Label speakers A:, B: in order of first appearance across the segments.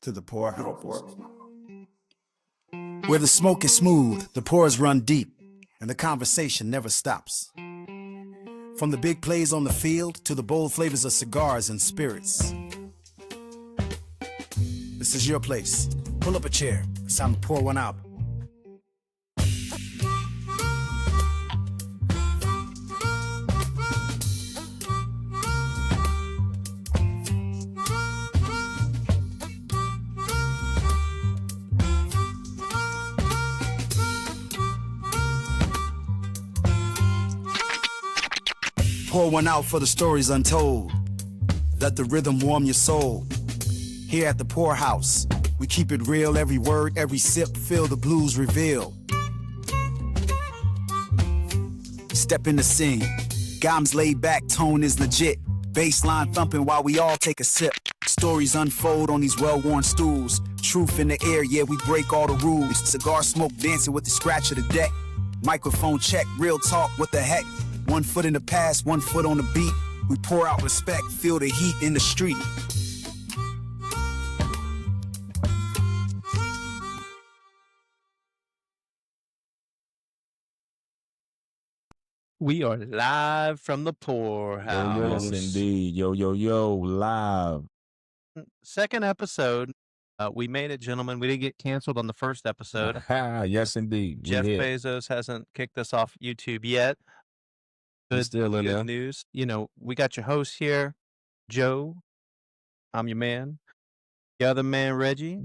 A: to the poorhouse. Where the smoke is smooth, the pores run deep, and the conversation never stops. From the big plays on the field to the bold flavors of cigars and spirits. This is your place. Pull up a chair. It's time to pour one out. Pour one out for the stories untold. Let the rhythm warm your soul. Here at the Poorhouse, we keep it real. Every word, every sip, feel the blues reveal. Step in the scene. Gom's laid back, tone is legit. Bassline thumping while we all take a sip. Stories unfold on these well-worn stools. Truth in the air, yeah, we break all the rules. Cigar smoke dancing with the scratch of the deck. Microphone check, real talk, what the heck? 1 foot in the past, 1 foot on the beat. We pour out respect, feel the heat in the street.
B: We are live from the Poorhouse.
C: Yes, indeed. Yo, live.
B: Second episode. We made it, gentlemen. We didn't get canceled on the first episode.
C: Yes, indeed.
B: Jeff Bezos hasn't kicked us off YouTube yet.
D: Good, still in
B: good
D: there.
B: news. You know, we got your host here, Joe. I'm your man. The other man, Reggie.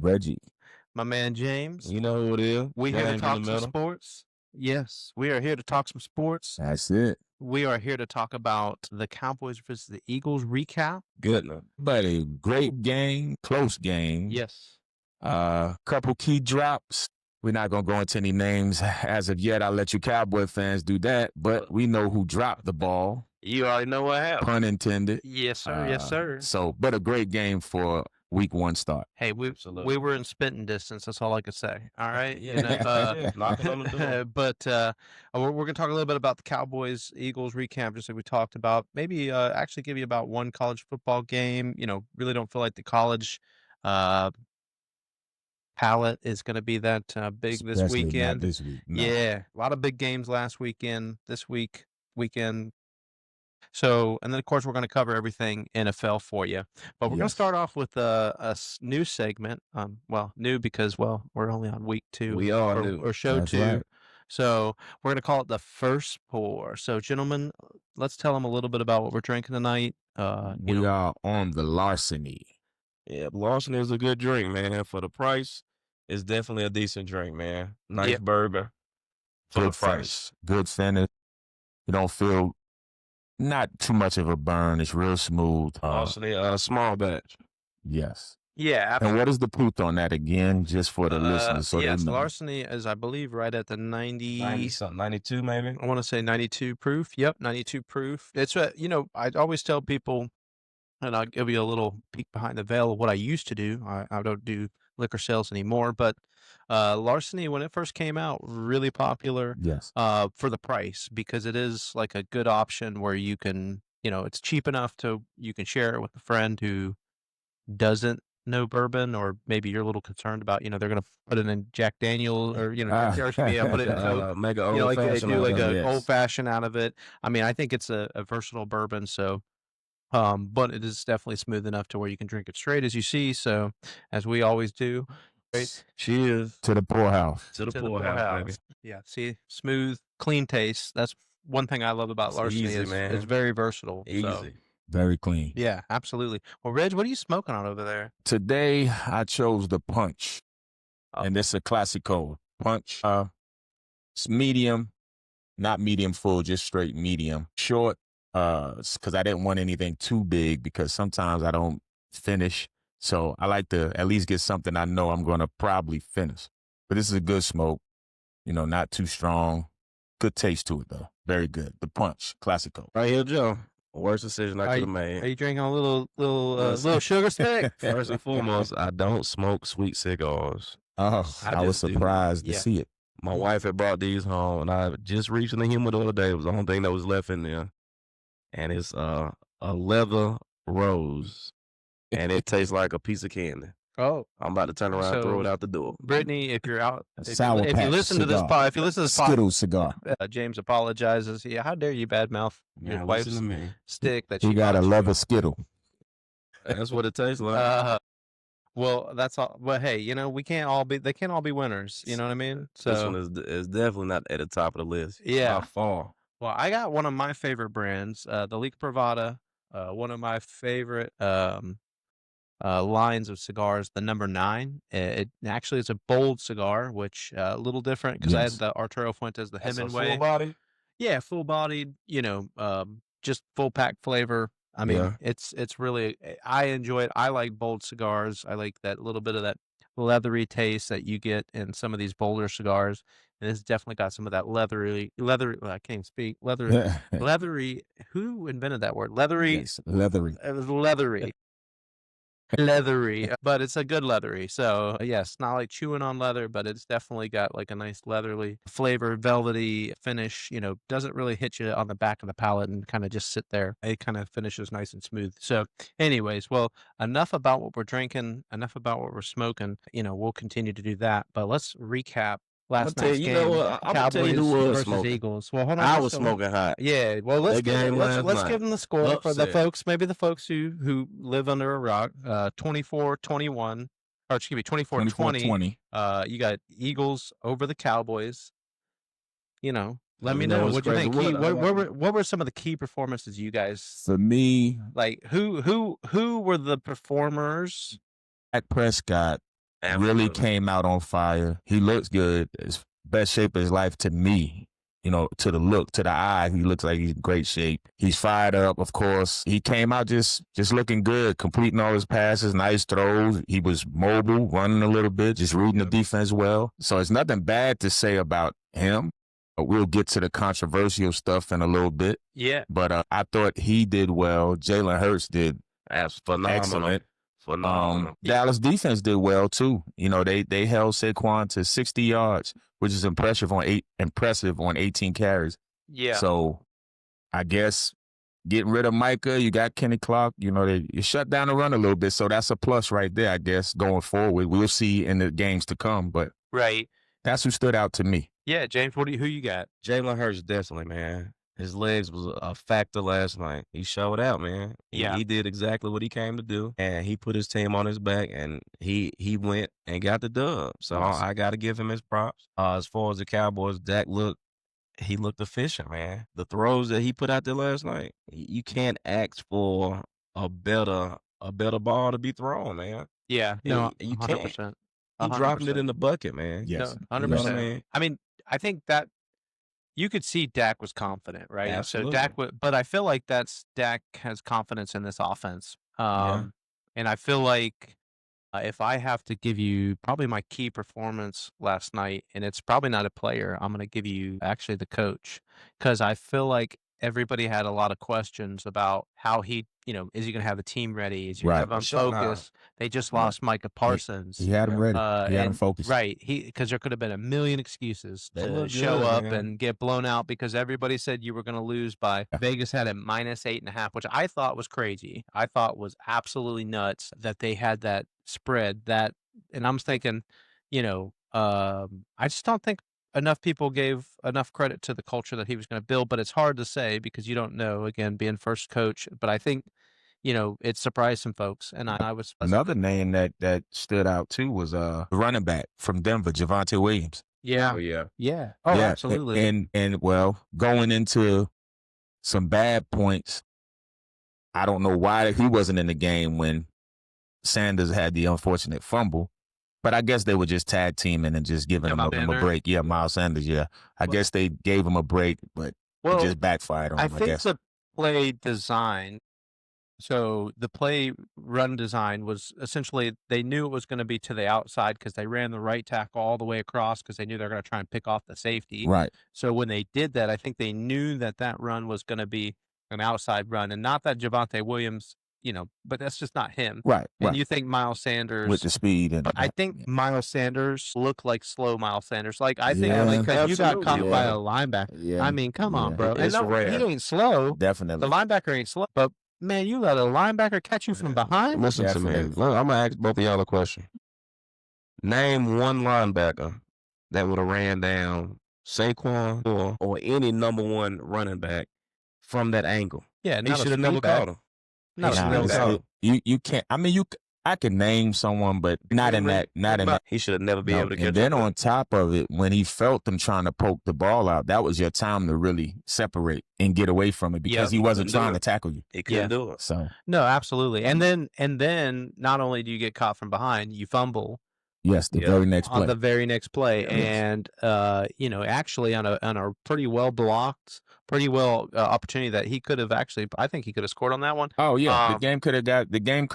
B: My man, James.
D: You know who it is.
B: We here to
D: James
B: talk
D: in the
B: some
D: middle.
B: sports. Yes, we are here to talk some sports.
C: That's it.
B: We are here to talk about the Cowboys versus the Eagles recap.
D: Goodness.
C: But a great game, close game.
B: Yes.
C: Couple key drops. We're not going to go into any names as of yet. I'll let you Cowboy fans do that. But we know who dropped the ball.
D: You already know what happened.
C: Pun intended.
B: Yes, sir. Yes, sir.
C: So, but a great game for week 1 start.
B: Hey, we were in spitting distance. That's all I could say. All right.
D: Yeah.
B: You know,
D: Knocking on the door.
B: but we're going to talk a little bit about the Cowboys Eagles recap, just like we talked about. Maybe actually give you about one college football game. You know, really don't feel like the college palette is going to be that big this
C: Especially not
B: weekend.
C: this week. No.
B: Yeah, a lot of big games last weekend. This weekend. So, and then of course we're going to cover everything NFL for you. But we're going to start off with a new segment. Well, new because we're only on week 2.
D: We are new.
B: Or show
C: That's
B: 2.
C: right.
B: So we're going to call it the first pour. So, gentlemen, let's tell them a little bit about what we're drinking tonight.
C: We are on the Larceny.
D: Yeah, Lawson is a good drink, man. For the price, it's definitely a decent drink, man. Nice
B: Yep.
D: bourbon for
C: Good
D: the price.
C: Good finish. You don't feel not too much of a burn. It's real smooth.
D: Lawson, a small batch.
C: Yes.
B: Yeah,
C: And what is the proof on that again, just for the listeners? So
B: yes,
C: they know.
B: Larceny is, I believe, right at the
D: 90 something, 92 maybe.
B: I want to say 92 proof. Yep, 92 proof. It's you know, I always tell people, and I'll give you a little peek behind the veil of what I used to do. I don't do liquor sales anymore, but Larceny, when it first came out, really popular.
C: Yes.
B: For the price, because it is like a good option where you can, you know, it's cheap enough to you can share it with a friend who doesn't know bourbon, or maybe you're a little concerned about, you know, they're going to put it in Jack Daniel, or, you know, put it in Coke.
D: Make an
B: You know,
D: old
B: like they
D: fashioned.
B: do like
C: out of
B: a
C: it.
B: old fashioned out of it. I mean, I think it's a versatile bourbon. So, but it is definitely smooth enough to where you can drink it straight, as you see. So, as we always do, right?
D: Cheers
C: To the Poorhouse.
D: to the
B: To
D: poorhouse, baby.
B: Yeah. See, smooth, clean taste. That's one thing I love about
D: It's
B: Larceny.
D: easy,
B: is
D: man.
B: it's very versatile.
D: Easy.
B: So,
C: Very clean.
B: yeah, absolutely. Well, Reg, what are you smoking on over there?
C: Today, I chose the Punch.
B: Oh.
C: And it's a classico. Punch. It's medium, not medium full, just straight medium. Short, because I didn't want anything too big, because sometimes I don't finish. So I like to at least get something I know I'm going to probably finish. But this is a good smoke, you know, not too strong. Good taste to it, though. Very good. The Punch, classico.
D: Right here, Joe. Worst decision I
B: Are
D: could
B: you-
D: have made.
B: Are you drinking a little sugar stick?
D: First and foremost, I don't smoke sweet cigars.
C: Oh,
D: I
C: I was
D: just do.
C: surprised to
B: Yeah.
C: see it.
D: My wife had brought these home, and I just reached in the humidor the other day. It was the only thing that was left in there. And it's a leather rose. And it tastes like a piece of candy.
B: Oh,
D: I'm about to turn around and throw it
B: so
D: out the door.
B: Brittany, if you're out,
C: A
B: if you,
C: Sour
B: if you
C: Patch
B: listen to this
C: cigar.
B: pod, if you listen to this pod,
C: Skittles cigar.
B: James apologizes. Yeah, how dare you badmouth your
D: Now listen
B: wife's
D: to me.
B: stick that
C: He
B: she
C: got a
B: bought you?
C: leather Skittle.
D: That's what it tastes like.
B: Well, that's all. Well, hey, you know, they can't all be winners. You know what I mean?
D: This one
B: So
D: is definitely not at the top of the list.
B: yeah.
D: By far.
B: Well, I got one of my favorite brands, the Leak Privada, one of my favorite lines of cigars, the number 9. It actually is a bold cigar, which a little different because I had
C: Yes.
B: the Arturo Fuentes, the
D: That's a
B: Hemingway.
D: full body.
B: Yeah, full bodied, you know, just full pack flavor. I mean,
D: Yeah.
B: it's really, I enjoy it. I like bold cigars. I like that little bit of that leathery taste that you get in some of these bolder cigars. And it's definitely got some of that leathery, well, I can't even speak, leathery. Who invented that word? Leathery.
C: Yes, leathery.
B: It was leathery. Leathery, but it's a good leathery. So yes, not like chewing on leather, but it's definitely got like a nice leathery flavor, velvety finish. You know, doesn't really hit you on the back of the palate and kind of just sit there. It kind of finishes nice and smooth. So, anyways, well, enough about what we're drinking, enough about what we're smoking. You know, we'll continue to do that, but let's recap last night's game.
D: You know what? I'm gonna tell you
B: Cowboys
D: who was
B: versus
D: smoking.
B: Eagles. Well, hold on.
D: I
B: just
D: was
B: a-
D: smoking hot.
B: Yeah, well, let's
D: That game last
B: let's
D: night.
B: give them the score for the
D: Upset.
B: folks, maybe the folks who live under a rock. 24-21, or excuse me, 24-20.
C: 24-20.
B: You got Eagles over the Cowboys. You know, let me
D: You know
B: know
D: what's
B: what you think.
D: crazy?
B: What were some of the key performances you guys
C: For me,
B: like? Who were the performers?
C: Dak Prescott really
D: Absolutely.
C: came out on fire. He looks good. It's best shape of his life to me. You know, to the look, to the eye, he looks like he's in great shape. He's fired up, of course. He came out just looking good, completing all his passes, nice throws. He was mobile, running a little bit, just reading the defense well. So it's nothing bad to say about him. But we'll get to the controversial stuff in a little bit.
B: Yeah,
C: But I thought he did well. Jalen Hurts did
D: That's phenomenal.
C: excellent.
D: Phenomenal.
C: Dallas defense did well too. You know, they held Saquon to 60 yards, which is impressive on 18 carries.
B: yeah.
C: So I guess getting rid of Micah, you got Kenny Clark, you know, you shut down the run a little bit. So that's a plus right there, I guess, going forward. We'll see in the games to come, but
B: Right.
C: that's who stood out to me.
B: Yeah, James. Who you got?
D: Jalen Hurts definitely, man. His legs was a factor last night. He showed out, man.
B: Yeah.
D: He did exactly what he came to do, and he put his team on his back, and he went and got the dub. So
C: Yes.
D: I got to give him his props. As far as the Cowboys, Dak looked efficient, man. The throws that he put out there last night, you can't ask for a better ball to be thrown, man.
B: Yeah, no,
D: you
B: 100%.
D: can't. He dropping it in the bucket, man.
C: Yes.
B: No, 100%.
D: You know what I mean?
B: I mean, I think that you could see Dak was confident, right?
D: Absolutely.
B: So but I feel like Dak has confidence in this offense. And I feel like if I have to give you probably my key performance last night, and it's probably not a player, I'm going to give you actually the coach, because I feel like everybody had a lot of questions about how he, you know, is he going to have the team ready? Is he going to
C: Right.
B: have
D: Sure not.
B: focus? They just lost Micah Parsons.
C: He had him ready. He had him
B: and-
C: focused.
B: Right. Because there could have been a million excuses
D: They
B: to
D: look
B: show
D: good,
B: up
D: man.
B: and get blown out because everybody said you were going to lose by
C: Yeah.
B: Vegas had a -8.5, which I thought was crazy. I thought was absolutely nuts that they had that spread and I'm thinking, you know, I just don't think enough people gave enough credit to the culture that he was going to build, but it's hard to say because you don't know, again, being first coach, but I think, you know, it surprised some folks, and I was
C: Another name that stood out too was the running back from Denver, Javonte Williams.
B: yeah,
D: Oh yeah.
B: yeah, oh,
C: Yeah,
B: absolutely,
C: And well, going into some bad points, I don't know why he wasn't in the game when Sanders had the unfortunate fumble, but I guess they were just tag teaming and just giving him a
B: Sanders?
C: break. Yeah, Miles Sanders, yeah. I
B: Well-
C: guess they gave him a break, but
B: well,
C: it just backfired on
B: I
C: him, I
B: think
C: guess.
B: the play design. So the play run design was essentially they knew it was going to be to the outside because they ran the right tackle all the way across because they knew they're going to try and pick off the safety.
C: Right.
B: So when they did that, I think they knew that run was going to be an outside run, and not that Javonte Williams, you know, but that's just not him.
C: Right.
B: And
C: Right.
B: you think Miles Sanders
C: With the speed and
B: I think Miles Sanders looked like slow Miles Sanders. Like I think
C: Yeah.
B: because you got caught
D: Absolutely.
B: by
C: Yeah.
B: a linebacker.
C: yeah,
B: I mean, come on,
C: yeah.
B: bro. And
D: It's
B: no,
D: rare.
B: he ain't slow.
C: definitely.
B: The linebacker ain't slow, but Man, you let a linebacker catch you from behind?
D: Listen to me.
C: Definitely.
D: Look, I'm gonna ask both of y'all a question. Name one linebacker that would have ran down Saquon or any number one running back from that angle.
B: Yeah,
D: He
B: not a
D: should have never
B: speed back.
D: caught him.
B: Not a
D: should
C: Nah,
D: never
B: speed
C: it's-
B: back.
D: caught him.
C: you can't. I mean, I can name someone, but not in that. Not in that.
D: He should have never been
C: No,
D: able to catch
C: and then
D: him.
C: on top of it, when he felt them trying to poke the ball out, that was your time to really separate and get away from it because
B: Yeah,
C: he wasn't
D: couldn't do
C: trying to
D: it.
C: tackle you.
D: He couldn't
B: Yeah.
D: do it.
C: So
B: No, absolutely. And then not only do you get caught from behind, you fumble
C: yes, the
D: Yeah.
C: very next
B: on
C: play.
B: the very next play,
C: Yes.
B: and actually on a pretty well blocked, opportunity that he could have actually. I think he could have scored on that one.
C: Oh yeah, the game could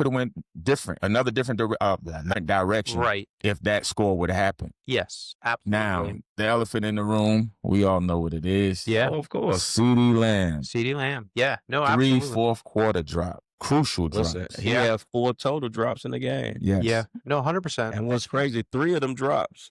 C: have went different, another different direction,
B: Right.
C: if that score would have happened.
B: Yes. Absolutely.
C: Now the elephant in the room, we all know what it is.
B: Yeah.
D: Oh, of course.
C: CeeDee Lamb,
B: CeeDee Lamb. Yeah. No.
C: 3
B: Absolutely.
C: fourth quarter drop, crucial drops.
D: Listen, he
B: Yeah.
D: had 4 total drops in the game.
C: Yes.
B: Yeah. No. 100%.
D: And what's crazy, 3 of them drops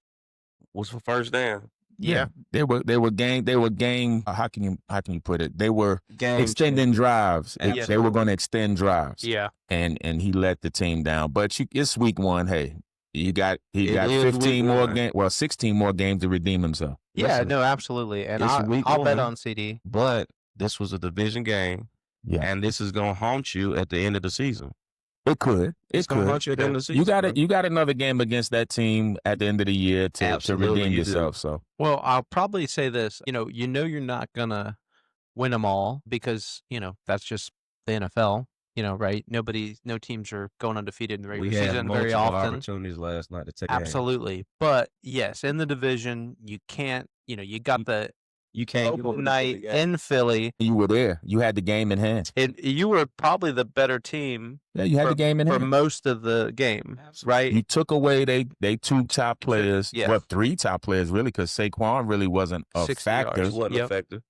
D: was for first down.
B: Yeah.
C: They were game. How can you put it? They were
D: Game
C: extending drives.
B: Yes.
C: They were going to extend drives.
B: Yeah.
C: And he let the team down. But it's week 1. Hey, he got
D: is
C: 15
D: week
C: more
D: 1.
C: games. Well, 16 more games to redeem himself.
B: Yeah.
D: Listen,
B: No. Absolutely. And
D: it's week
B: I'll bet
D: 1.
B: on CD.
D: But this was a division game,
C: Yeah,
D: and this is gonna haunt you at the end of the season.
C: it could.
D: It's gonna haunt you at the end of the season.
C: You got it.
D: bro.
C: You got another game against that team at the end of the year to
D: Absolutely,
C: redeem
D: you do.
C: yourself. So
B: Well, I'll probably say this. You're not gonna win them all because that's just the NFL. Right? No teams are going undefeated in the regular
D: We had
B: season very
D: multiple
B: often.
D: opportunities last night to take a game.
B: Absolutely. But yes, in the division, you can't. You got the
D: You can't give up
B: open
D: the
B: night
D: Philly game.
B: in Philly,
C: you were there. You had the game in hand.
B: and you were probably the better team
C: Yeah, you had the game in
B: for
C: hand.
B: most of the game, right?
C: You took away they 2 top players.
B: Yes.
C: Well, 3 top players really, because Saquon really wasn't a
B: 60
C: factor.
B: yards.
D: Wasn't
B: Yep.
D: effective.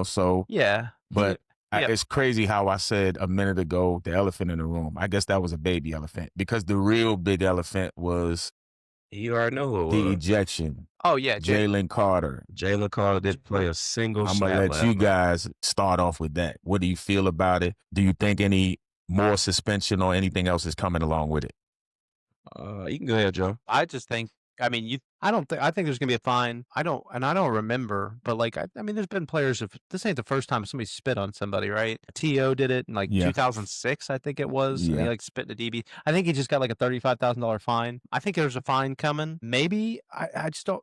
C: So
B: Yeah.
C: but
B: Yep.
C: it's crazy how I said a minute ago the elephant in the room. I guess that was a baby elephant because the real big elephant was
D: You already know who it
C: the
D: was.
C: ejection.
B: Oh yeah.
C: Jalen Carter.
D: Jalen Carter didn't play a single
C: I'm
D: snap
C: gonna let
D: last
C: you
D: night.
C: guys start off with that. What do you feel about it? Do you think any more suspension or anything else is coming along with it?
D: You can go ahead, Joe.
B: I just think. I think there's gonna be a fine. I don't remember, but there's been players. If this ain't the first time somebody spit on somebody, right? T.O. did it in
C: Yeah.
B: 2006, I think it was. And
C: Yeah.
B: he spit in a DB. I think he just got a $35,000 fine. I think there's a fine coming. Maybe I just don't.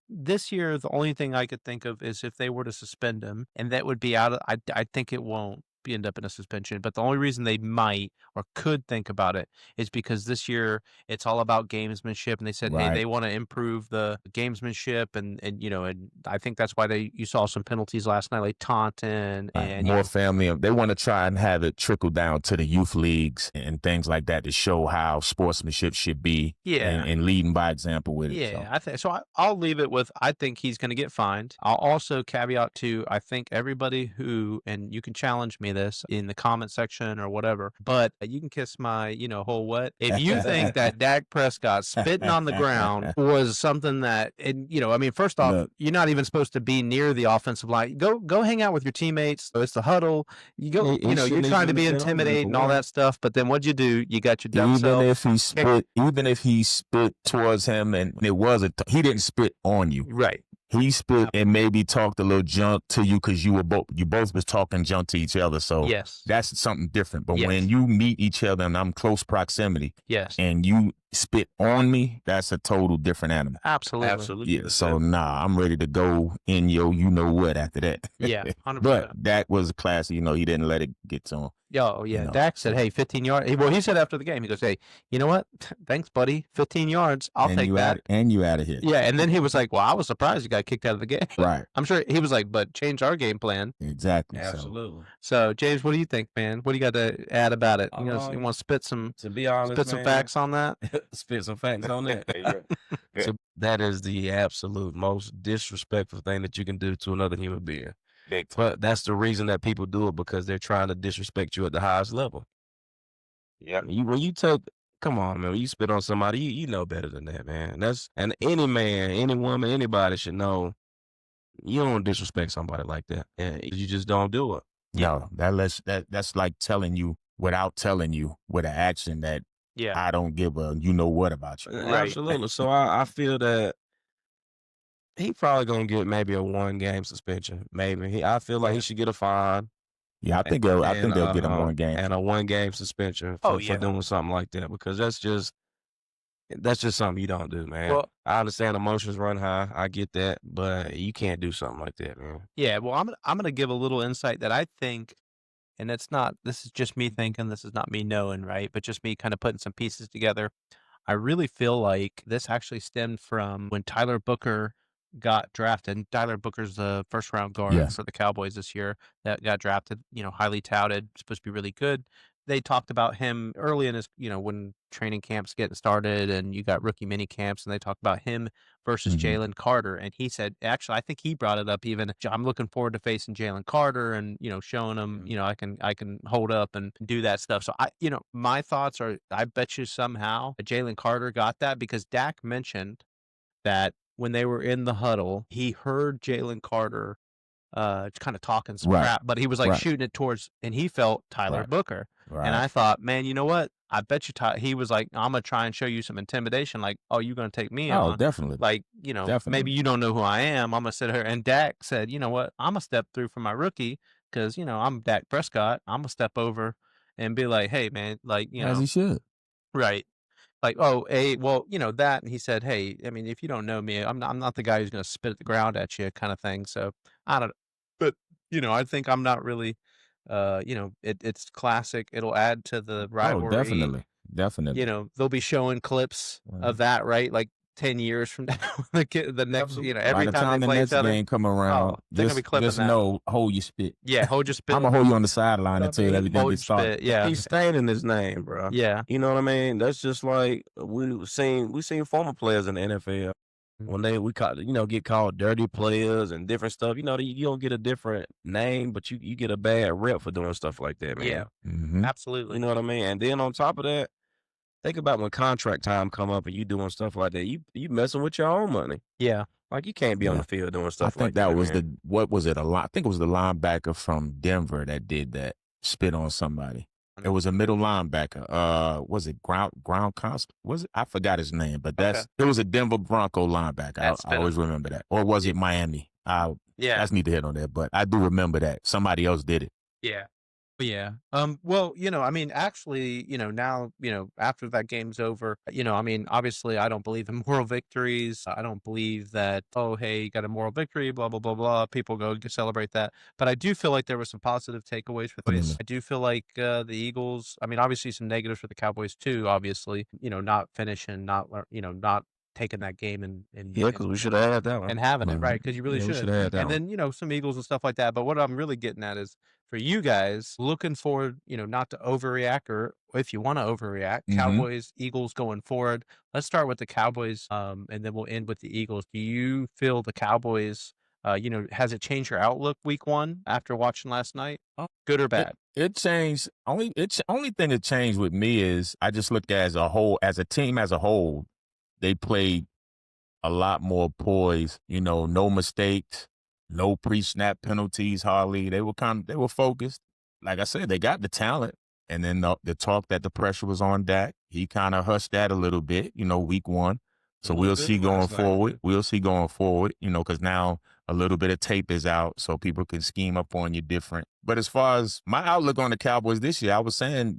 B: This year the only thing I could think of is if they were to suspend him, and that would be out of. I think it won't end up in a suspension. But the only reason they might or could think about it is because this year it's all about gamesmanship, and they said, hey,
C: Right.
B: they want to improve the gamesmanship, and I think that's why you saw some penalties last night, like taunting and
C: More family. They want to try and have it trickle down to the youth leagues and things like that to show how sportsmanship should be.
B: Yeah.
C: And leading by example with it.
B: Yeah,
C: So.
B: I think so. I'll leave it with I think he's going to get fined. I'll also caveat to I think everybody who, and you can challenge me this in the comment section or whatever, but you can kiss my whole what if you think that Dak Prescott spitting on the ground was something that, and first off,
C: Look.
B: you're not even supposed to be near the offensive line. Go hang out with your teammates. It's the huddle. You go.
D: He
B: You're
D: shouldn't
B: trying to
D: even
B: be
D: have been on there,
B: intimidating and all
D: for
B: that stuff. But then what'd you do? You got your dumb
C: Even
B: self.
C: if he spit towards him and it was he didn't spit on you.
B: Right.
C: He spit and maybe talked a little junk to you because you both was talking junk to each other. So
B: Yes.
C: that's something different. But
B: Yes.
C: when you meet each other and I'm close proximity
B: Yes.
C: and you spit on me, that's a total different animal.
B: Absolutely.
D: Absolutely.
C: Yeah. So I'm ready to go in you know what after that.
B: Yeah. 100%.
C: But that was classy. He didn't let it get to him.
B: Oh, yeah.
C: No.
B: Dak said, hey, 15 yards. He said after the game, he goes, hey, you know what? Thanks, buddy. 15 yards. I'll
C: and
B: take
C: you
B: that.
C: you out of here.
B: Yeah. And then he was like, well, I was surprised you got kicked out of the game.
C: Right.
B: I'm sure he was like, but change our game plan.
C: Exactly. So,
D: Absolutely.
B: So, James, what do you think, man? What do you got to add about it? You want to spit some
D: To be honest, man,
B: facts on that?
D: spit some facts on that. So that is the absolute most disrespectful thing that you can do to another human being. But that's the reason that people do it, because they're trying to disrespect you at the highest level.
C: yeah.
D: Come on, man. When you spit on somebody, you know better than that, man. And any man, any woman, anybody should know you don't disrespect somebody like that. Yeah, you just don't do it.
C: No, that's like telling you without telling you with an action that
B: Yeah.
C: I don't give a you know what about you.
B: Right.
D: Absolutely. So I feel that he probably gonna get maybe a 1-game suspension. Maybe I feel like
B: Yeah.
D: he should get a fine
C: Yeah, I think they'll get him 1 game.
D: and a 1-game suspension
B: Oh,
D: for
B: yeah.
D: doing something like that because that's just something you don't do, man.
B: Well,
D: I understand emotions run high. I get that, but you can't do something like that, man.
B: yeah. Well, I'm gonna give a little insight that I think, and it's not. This is just me thinking. This is not me knowing, right? But just me kind of putting some pieces together. I really feel like this actually stemmed from when Tyler Booker got drafted. And Tyler Booker's the first round guard
C: Yeah.
B: for the Cowboys this year that got drafted, highly touted, supposed to be really good. They talked about him early in his, when training camps getting started and you got rookie mini camps, and they talked about him versus
C: Mhm.
B: Jalen Carter. And he said, actually, I think he brought it up even. I'm looking forward to facing Jalen Carter and, showing him, I can hold up and do that stuff. So my thoughts are, I bet you somehow Jalen Carter got that because Dak mentioned that when they were in the huddle, he heard Jalen Carter kind of talking some
C: Right.
B: crap, but he was like
C: Right.
B: shooting it towards, and he felt Tyler
C: Right.
B: Booker. And
C: Right.
B: I thought, man, you know what? I bet you he was like, I'm gonna try and show you some intimidation. Like, oh, you're gonna take me
C: Oh,
B: on?
C: definitely.
B: Like, maybe
C: Definitely.
B: you don't know who I am. I'm gonna sit here. And Dak said, you know what? I'm gonna step through for my rookie because I'm Dak Prescott. I'm gonna step over and be like, hey, man, like,
C: As he should.
B: right. Like, oh, well, that, and he said, "Hey, I mean, if you don't know me, I'm not the guy who's gonna spit at the ground at you," kind of thing. So I don't, but I think I'm not really, it's classic. It'll add to the
C: Oh,
B: rivalry.
C: definitely. Definitely.
B: They'll be showing clips of that, right? Like 10 years from now, the next,
D: Absolutely.
C: By
B: every
C: the
B: time
C: time
B: they
C: the
B: play
C: next
B: each other.
C: game come around,
B: they're gonna be clipping
C: just
B: that.
C: know, hold your spit.
B: Yeah, hold your spit.
C: I'm gonna hold you on the sideline
D: What I
C: until
D: mean,
C: everything
B: hold
C: gets
B: your
C: started.
B: spit. Yeah,
D: He's staining his name, bro.
B: yeah,
D: You know what I mean? That's just like we seen former players in the NFL when we caught get called dirty players and different stuff. You don't get a different name, but you get a bad rep for doing stuff like that, man.
B: yeah,
C: Mhm.
B: absolutely.
D: You know what I mean? And then on top of that, think about when contract time come up and you doing stuff like that. You messing with your own money.
B: Yeah,
D: Like you can't be on
C: Yeah.
D: the field doing
C: I
D: stuff
C: think
D: like that.
C: that was
D: man.
C: what was it? I think it was the linebacker from Denver that did that. Spit on somebody. It was a middle linebacker. Was it Ground Was it? I forgot his name, but it was a Denver Bronco linebacker. I always remember that. Or was it Miami?
B: yeah.
C: That's neither here nor there, but I do remember that somebody else did it.
B: Yeah. Yeah. Well, I mean, actually, now, after that game's over, I mean, obviously I don't believe in moral victories. I don't believe that, oh, hey, you got a moral victory, blah, blah, blah, blah. People go celebrate that. But I do feel like there were some positive takeaways for this.
C: Definitely.
B: I do feel like the Eagles, I mean, obviously some negatives for the Cowboys too, obviously, not finishing, not taking that game and
D: Yeah, because we should have had that one.
B: and having it,
C: Mhm.
B: right? Because you really
D: Yeah, we
B: should.
D: should have had that
B: And
D: one.
B: then, some Eagles and stuff like that. But what I'm really getting at is for you guys, looking forward, not to overreact, or if you want to overreact,
C: Mhm.
B: Cowboys, Eagles going forward. Let's start with the Cowboys, and then we'll end with the Eagles. Do you feel the Cowboys, has it changed your outlook week one after watching last night? Good or bad?
C: It changed. Only thing that changed with me is I just looked at as a team as a whole, they played a lot more poised, no mistakes, no pre-snap penalties hardly. They were focused. Like I said, they got the talent. And then the talk that the pressure was on Dak, he kind of hushed that a little bit, week one. So
D: A little
C: we'll
D: bit
C: see going
D: last night,
C: forward.
D: man.
C: We'll see going forward, because now a little bit of tape is out so people can scheme up on you different. But as far as my outlook on the Cowboys this year, I was saying,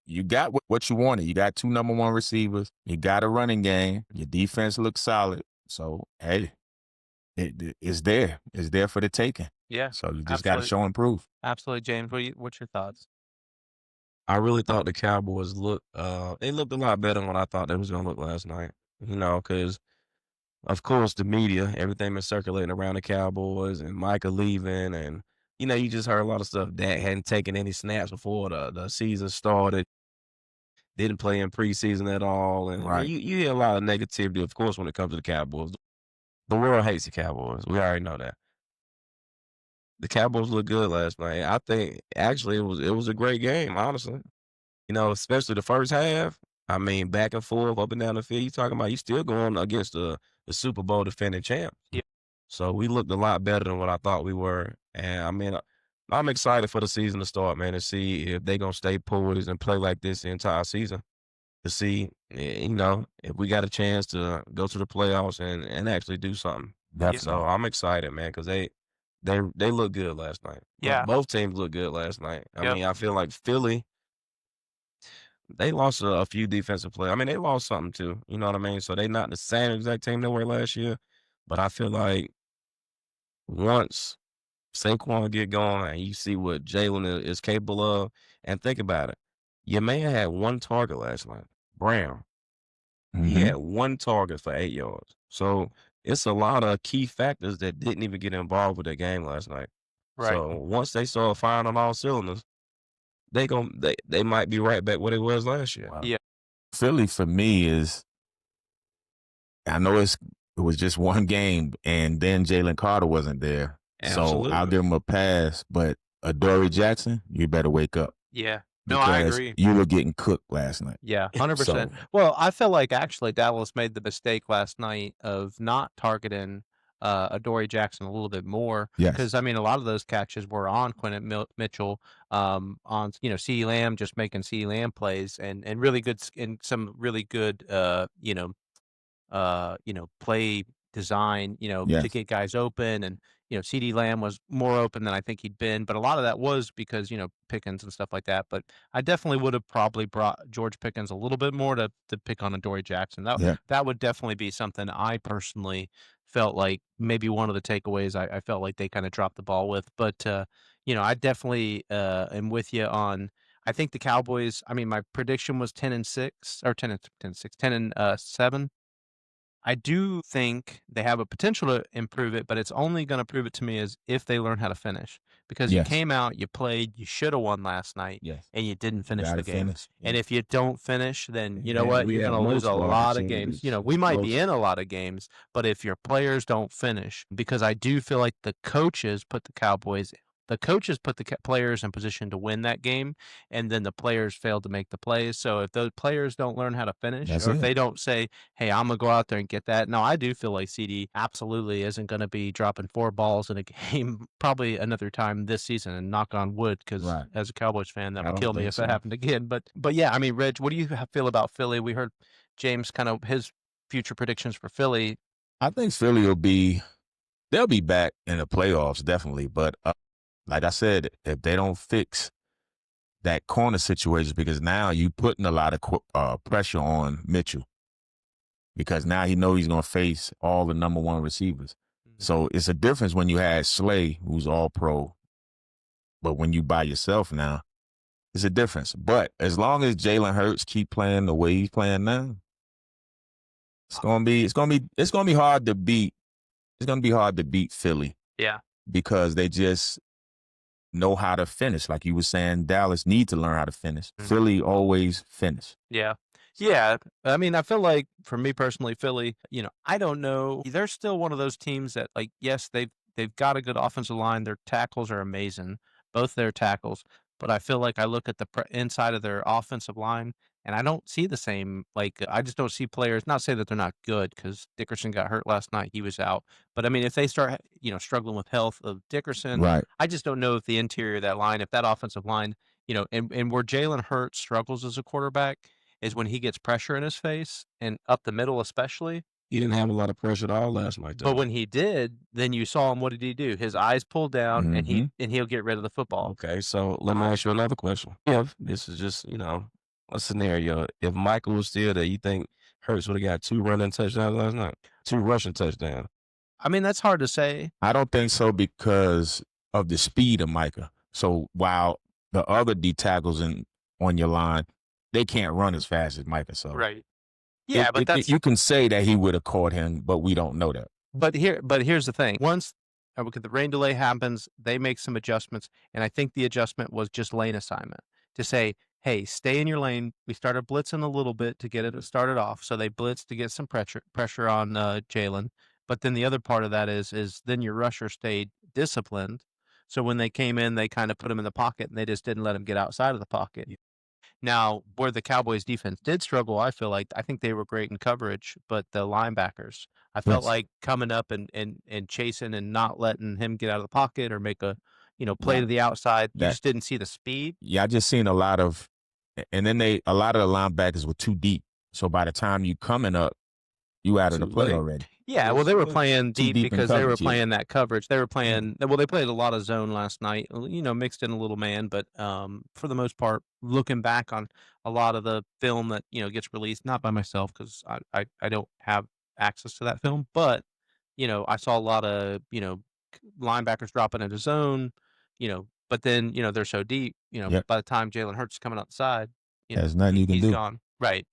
C: you got what you wanted. You got 2 number 1 receivers. You got a running game. Your defense looks solid. So, hey, it's there. It's there for the taking.
B: Yeah.
C: So you just got to show and prove.
B: Absolutely, James. What's your thoughts?
D: I really thought the Cowboys they looked a lot better than what I thought they was gonna look last night. Because of course the media, everything been circulating around the Cowboys and Micah leaving, and you just heard a lot of stuff. Dak hadn't taken any snaps before the season started. Didn't play in preseason at all, and
C: Right.
D: you hear a lot of negativity, of course, when it comes to the Cowboys. The world hates the Cowboys. We already know that. The Cowboys looked good last night. I think actually it was a great game, honestly. Especially the first half. I mean, back and forth, up and down the field. You talking about you still going against the Super Bowl defending champs.
B: Yeah.
D: So we looked a lot better than what I thought we were. And I mean, I'm excited for the season to start, man, to see if they gonna stay poised and play like this the entire season. To see, if we got a chance to go to the playoffs and actually do something.
C: Definitely.
D: So I'm excited, man, because they look good last night.
B: Yeah.
D: Both teams look good last night. I
B: Yep.
D: mean, I feel like Philly, they lost a few defensive players. I mean, they lost something too. You know what I mean? So they not the same exact team they were last year. But I feel like once Saquon get going and you see what Jalen is capable of, and think about it, your man had one target last night, Brown. He
C: Mhm.
D: had one target for 8 yards. So it's a lot of key factors that didn't even get involved with the game last night.
B: Right.
D: So once they start firing on all cylinders, they might be right back where they was last year.
C: Wow.
B: Yeah.
C: Philly for me is, I know it was just one game, and then Jalen Carter wasn't there, so I'll
D: Absolutely.
C: give him a pass. But Adoree Jackson, you better wake up
B: Yeah. No, I
C: because
B: agree.
C: you were getting cooked last night.
B: Yeah, 100%.
C: So
B: Well, I feel like actually Dallas made the mistake last night of not targeting Adoree Jackson a little bit more
C: yes,
B: because I mean a lot of those catches were on Quentin Mitchell, on CeeDee Lamb just making CeeDee Lamb plays and really good and some really good play design, to
C: yes,
B: get guys open. And, CeeDee Lamb was more open than I think he'd been. But a lot of that was because, Pickens and stuff like that. But I definitely would have probably brought George Pickens a little bit more to pick on Adoree Jackson.
C: yeah,
B: That would definitely be something I personally felt like maybe one of the takeaways I felt like they kind of dropped the ball with. But, I definitely am with you on. I think the Cowboys. I mean, my prediction was 10-6 or 10-6, 10-7. I do think they have a potential to improve it, but it's only gonna prove it to me is if they learn how to finish. Because you
C: yes,
B: came out, you played, you shoulda won last night,
C: yes.
B: and you didn't finish
C: Got
B: the
C: to
B: game.
C: finish.
B: And
C: Yeah.
B: if you don't finish, then you know
D: And
B: what?
D: we
B: You're
D: have
B: gonna lose a
D: multiple
B: lot of games.
D: opportunities.
B: We might be
D: Most
B: in a lot of games, but if your players don't finish because I do feel like the coaches put the players in position to win that game, and then the players failed to make the plays. So if those players don't learn how to finish,
C: That's
B: or if
C: it.
B: they don't say, "Hey, I'm gonna go out there and get that." No, I do feel like CD absolutely isn't gonna be dropping 4 balls in a game probably another time this season, and knock on wood, because
C: Right.
B: as a Cowboys fan, that
D: I
B: would
D: don't
B: kill me
D: think
B: if that
D: so.
B: happened again. But yeah, I mean, Reg, what do you feel about Philly? We heard James kind of his future predictions for Philly.
C: I think Philly they'll be back in the playoffs definitely. But like I said, if they don't fix that corner situation, because now you putting a lot of pressure on Mitchell, because now he know he's going to face all the number one receivers. So it's a difference when you had Slay, who's all pro, but when you by yourself now, it's a difference. But as long as Jalen Hurts keep playing the way he's playing now, it's gonna be hard to beat. It's gonna be hard to beat Philly
B: Yeah.
C: because they just know how to finish. Like you were saying, Dallas need to learn how to finish.
B: Mhm.
C: Philly always finish.
B: Yeah. Yeah. I mean, I feel like for me personally, Philly, I don't know. They're still one of those teams that, like, yes, they've got a good offensive line. Their tackles are amazing, both their tackles. But I feel like I look at the inside of their offensive line, and I don't see the same. Like, I just don't see players. Not say that they're not good, because Dickerson got hurt last night; he was out. But I mean, if they start, struggling with health of Dickerson,
C: Right.
B: I just don't know if the interior of that line, if that offensive line, and where Jalen Hurts struggles as a quarterback is when he gets pressure in his face and up the middle especially.
D: He didn't have a lot of pressure at all last night,
B: But
D: though.
B: when he did, then you saw him. What did he do? His eyes pulled down, and
C: Mhm.
B: he'll get rid of the football.
D: Okay, so let me ask you another question. If this is just, a scenario, if Michael was still there, you think Hurts would have got 2 running touchdowns last night? 2 rushing touchdowns.
B: I mean, that's hard to say.
C: I don't think so because of the speed of Micah. So while the other D tackles on your line, they can't run as fast as Micah. So
B: Right. Yeah, but that's
C: you can say that he would have caught him, but we don't know that.
B: But here's the thing. Once the rain delay happens, they make some adjustments, and I think the adjustment was just lane assignment to say, "Hey, stay in your lane." We started blitzing a little bit to get it started off, so they blitzed to get some pressure on Jalen. But then the other part of that is then your rusher stayed disciplined. So when they came in, they kind of put him in the pocket, and they just didn't let him get outside of the pocket. Now, where the Cowboys defense did struggle, I think they were great in coverage, but the linebackers, I felt
C: Yes.
B: like coming up and chasing and not letting him get out of the pocket or make a, play
C: Yeah.
B: to the outside. You
C: That-
B: just didn't see the speed.
C: Yeah, I just seen a lot of, and then a lot of the linebackers were too deep. So by the time you coming up, you out of the
D: Too
C: play
D: late.
C: already.
B: Yeah,
D: Yeah,
B: well, they were
D: so
B: playing
C: too
B: deep
C: deep in
B: because they were
C: coverage, yeah.
B: playing that coverage. They were playing well. They played a lot of zone last night. Mixed in a little man, but for the most part, looking back on a lot of the film that gets released, not by myself because I don't have access to that film, but I saw a lot of linebackers dropping into zone, but then they're so deep,
C: Yep.
B: by the time Jalen Hurts is coming out the side,
C: There's nothing you can
B: he's
C: do.
B: gone. Right.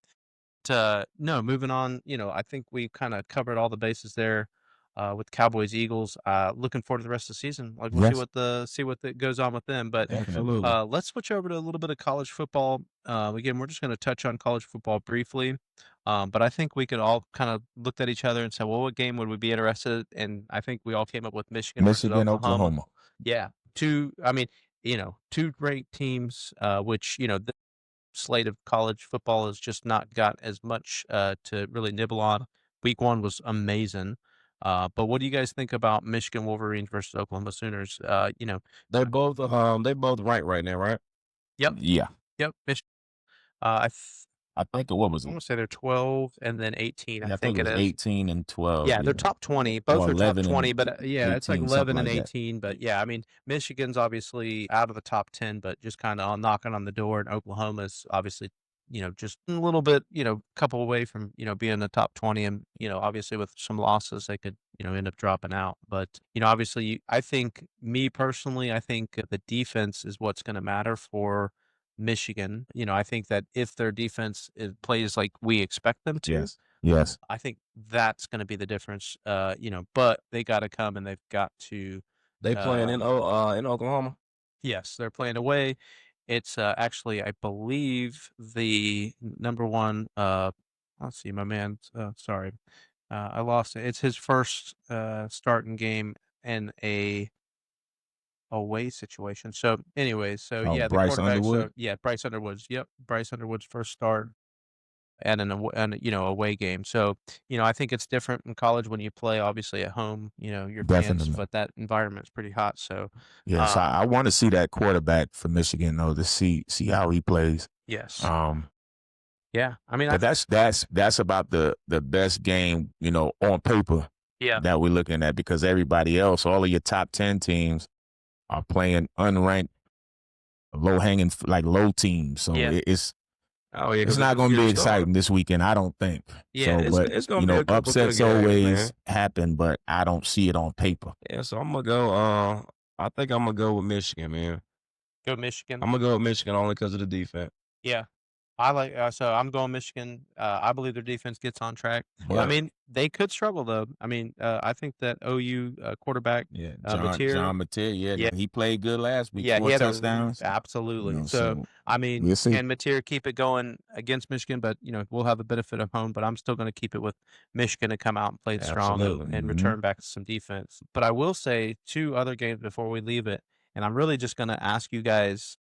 B: No, moving on. I think we kind of covered all the bases there with Cowboys, Eagles. Looking forward to the rest of the season. Like we'll see what goes on with them. But
D: Absolutely.
B: let's switch over to a little bit of college football. Again, we're just going to touch on college football briefly. But I think we could all kind of looked at each other and said, well, what game would we be interested in? And I think we all came up with Michigan versus Oklahoma. Yeah. Two great teams, which, the slate of college football has just not got as much to really nibble on. Week 1 was amazing. But what do you guys think about Michigan Wolverines versus Oklahoma Sooners?
D: They both right now, right?
B: Yep.
C: Yeah.
B: Yep.
C: I think what was
B: I
C: it?
B: want to say they're 12 and then 18.
C: Yeah,
B: I think it is
C: 18 and 12.
B: Yeah, they're top 20. Both
C: Or
B: are top
C: 11 and
B: 20, but it's like
C: 18,
B: 11
C: something
B: and
C: like that.
B: 18. But yeah, I mean, Michigan's obviously out of the top 10, but just kind of knocking on the door. And Oklahoma's obviously, just a little bit, couple away from, being the top 20. And, obviously with some losses, they could, end up dropping out. But, obviously, I think, me personally, I think the defense is what's going to matter for Michigan. I think that if their defense plays like we expect them to,
C: Yes.
B: I think that's going to be the difference. But they got to come and they've got to.
D: They playing in Oklahoma.
B: Yes, they're playing away. It's actually, I believe, the number one. Let's see, my man. Sorry, I lost it. It's his first starting game in a away situation. So, anyways, so
C: Oh,
B: yeah, the
C: Bryce
B: quarterback. So
C: Underwood?
B: yeah, Bryce Underwood's. Yep, Bryce Underwood's first start and away game. So, I think it's different in college when you play obviously at home, your fans,
C: Definitely.
B: but that environment's pretty hot. So,
C: Yes, I want to see that quarterback for Michigan though, to see how he plays.
B: yes.
C: Yeah,
B: I mean,
C: but that's about the best game, on paper
B: yeah,
C: that we're looking at, because everybody else, all of your top 10 teams are playing unranked, low-hanging, like low teams. So
B: Yeah.
C: it's
D: Oh yeah,
C: it's not going to be exciting this weekend, I don't think.
B: Yeah,
C: so,
D: it's gonna be a couple
C: upsets
D: good games,
C: always
D: man.
C: happen, but I don't see it on paper.
D: Yeah, so I'm gonna go. I think I'm gonna go with Michigan, man.
B: go Michigan.
D: I'm gonna go with Michigan only because of the defense.
B: Yeah. I like so I'm going Michigan. I believe their defense gets on track. I
C: But-
B: mean, they could struggle though. I mean, I think that OU quarterback,
C: Yeah,
B: Mateer,
C: John Mateer,
B: Yeah.
C: he played good last week.
B: yeah,
C: 4
B: he had
C: touchdowns.
B: absolutely.
C: So
B: So I mean,
C: we'll see.
B: can Mateer keep it going against Michigan? But we'll have the benefit of home. But I'm still going to keep it with Michigan to come out and play strong
D: Absolutely.
B: and
C: Mhm.
B: return back to some defense. But I will say 2 other games before we leave it, and I'm really just going to ask you guys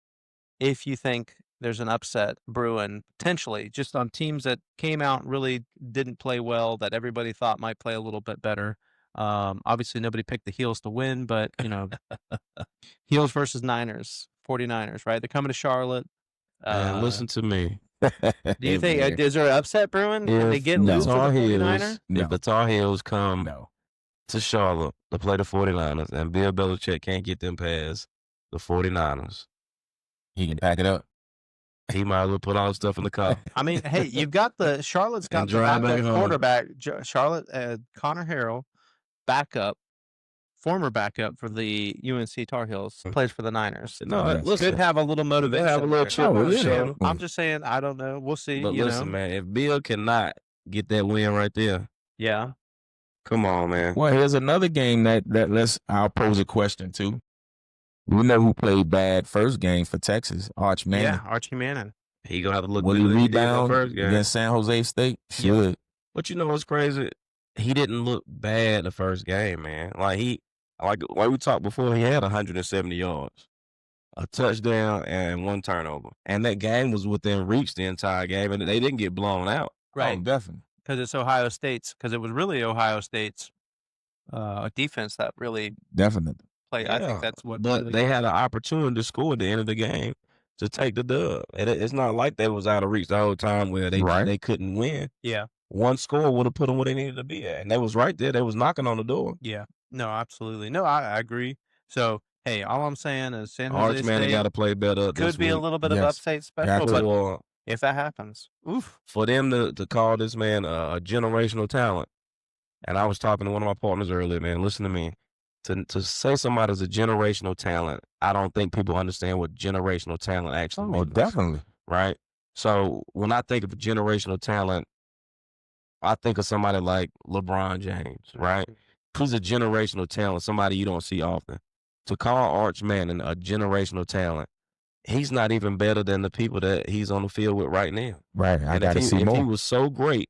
B: if you think there's an upset brewing potentially just on teams that came out and really didn't play well that everybody thought might play a little bit better. Obviously nobody picked the Heels to win, but Heels versus Niners, 49ers, right? They're coming to Charlotte.
D: And listen to me.
B: Do you think is there an upset brewing? Can they get loose with the 49er?
D: If the Tar Heels come
C: No.
D: to Charlotte to play the 49ers and Bill Belichick can't get them past the 49ers,
C: He can pack it up.
D: he might as well put all the stuff in the car.
B: I mean, hey, you've got Charlotte's got
D: And
B: the
D: drive
B: backup
D: back home.
B: quarterback, Charlotte, Connor Harrell, former backup for the UNC Tar Heels, plays for the Niners.
D: No,
C: Yes.
D: listen,
B: Could have a little motivation.
D: they have a little
B: there.
D: chip on
C: Oh,
D: the
C: yeah.
D: shoulder.
B: I'm just saying, I don't know. We'll see.
D: But listen, man, if Bill cannot get that win right there,
B: Yeah.
D: come on, man.
C: Well, here's another game that I'll pose a question to. We know who played bad first game for Texas, Arch Manning.
B: Yeah, Archie Manning.
D: He gonna have to look
C: Will
D: better
C: he
D: than he did that
C: rebound
D: first game.
C: against San Jose State? Should.
D: But you know what's crazy? He didn't look bad the first game, man. Like we talked before, he had 170 yards, a touchdown, and 1 turnover. And that game was within reach the entire game, and they didn't get blown out.
B: Right.
C: Oh, definitely.
B: Because it's Ohio State's, because it was really Ohio State's defense that really
C: Definitely.
B: play. I think that's what.
D: But
B: really
D: they had an opportunity to score at the end of the game to take the dub. It's not like they was out of reach the whole time where they couldn't win.
B: Yeah.
D: One score would have put them where they needed to be at, and they was right there. They was knocking on the door.
B: Yeah. No, absolutely. No, I agree. So hey, all I'm saying is San Jose
D: Archman
B: State
D: got to play better.
B: could be a little bit of upstate special, but if that happens, oof.
D: For them to call this man a generational talent, and I was talking to one of my partners earlier, man, listen to me. To say somebody's a generational talent, I don't think people understand what generational talent actually means.
C: Oh, definitely.
D: Right? So when I think of generational talent, I think of somebody like LeBron James, right? He's a generational talent, somebody you don't see often. To call Arch Manning a generational talent, he's not even better than the people that he's on the field with right now.
C: Right. I got to see
D: If
C: more.
D: he was so great,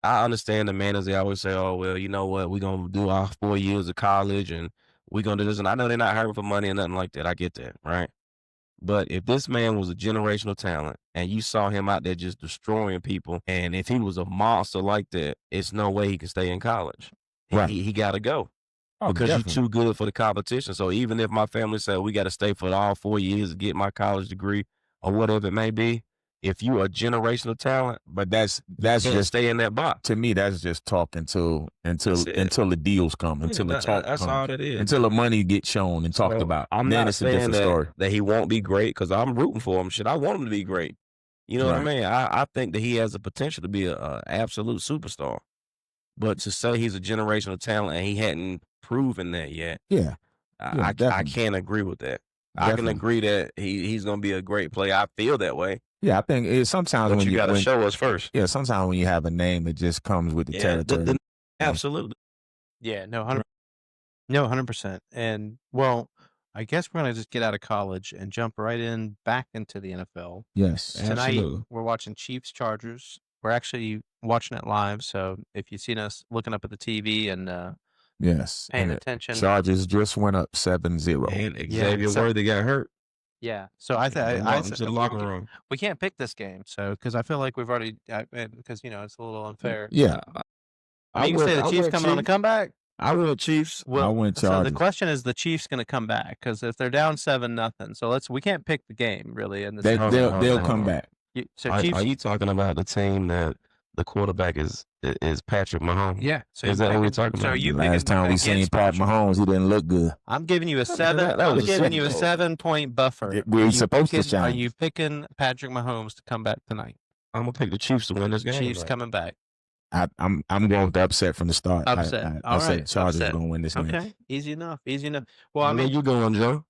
D: I understand the man as they always say, oh, well, you know what? We're going to do our 4 years of college and we're going to do this. And I know they're not hiring for money and nothing like that. I get that, right? But if this man was a generational talent and you saw him out there just destroying people, and if he was a monster like that, it's no way he can stay in college.
C: Right.
D: He got to go. Because
C: definitely.
D: you're too good for the competition. So even if my family said we got to stay for all 4 years to get my college degree or whatever it may be, if you are a generational talent,
C: But that's
D: can't
C: just,
D: stay in that box.
C: to me, that's just talk until the deals come, until the talk
D: That's
C: comes,
D: all that is.
C: until the money gets shown and talked
D: So,
C: about.
D: I'm
C: then
D: not
C: it's a
D: saying
C: different story.
D: that he won't be great because I'm rooting for him. Shit, I want him to be great. You know what I
C: Right.
D: mean? I think that he has the potential to be an absolute superstar. But to say he's a generational talent and he hadn't proven that yet,
C: Yeah.
D: I
C: definitely.
D: can't agree with that. I can
C: Definitely.
D: agree that he's going to be a great player. I feel that way.
C: Yeah, I think it's sometimes
D: But
C: when
D: you got to show us first.
C: Yeah, sometimes when you have a name, it just comes with the territory.
D: Absolutely.
B: Yeah, no, 100%. And well, I guess we're gonna just get out of college and jump right in back into the NFL.
C: Yes.
B: Tonight
D: Absolutely.
B: we're watching Chiefs Chargers. We're actually watching it live, so if you've seen us looking up at the TV and
C: Yes.
B: paying
C: And the
B: attention,
C: Chargers just went up 7-0.
D: And
B: Yeah,
D: Xavier
B: so-
D: Worthy got hurt.
B: yeah. So I
D: They walked him to the locker room.
B: we can't pick this game, so because I feel like we've already because it's a little unfair.
C: Yeah.
B: I mean, you can say the Chiefs coming on a comeback.
D: I went Chiefs.
C: I went
B: So the
C: Chargers.
B: question is, the Chiefs going to come back? Because if they're down 7-0, so we can't pick the game really. In the
C: They'll come back.
B: Chiefs.
D: Are you talking about the team that the quarterback is Patrick Mahomes?
B: Yeah. So
D: Is that what we're talking
B: So
D: about?
B: you
C: Last time we seen Pat Mahomes, he didn't look good.
B: I'm giving you a seven.
D: That
B: I'm
D: was a
B: giving you a
D: Super Bowl.
B: 7-point buffer.
C: We're
B: Are you
C: supposed to
B: picking- Are
C: shine.
B: you picking Patrick Mahomes to come back tonight?
D: I'm gonna pick the Chiefs to win this game.
B: Chiefs
D: tonight.
B: coming back.
C: I'm going with the upset from the start.
B: Upset.
C: I
B: All
C: said
B: right,
C: Chargers
B: upset.
C: are going to win this game.
B: Okay. Easy enough. Well, I
D: Where
B: mean,
D: you going, Joe?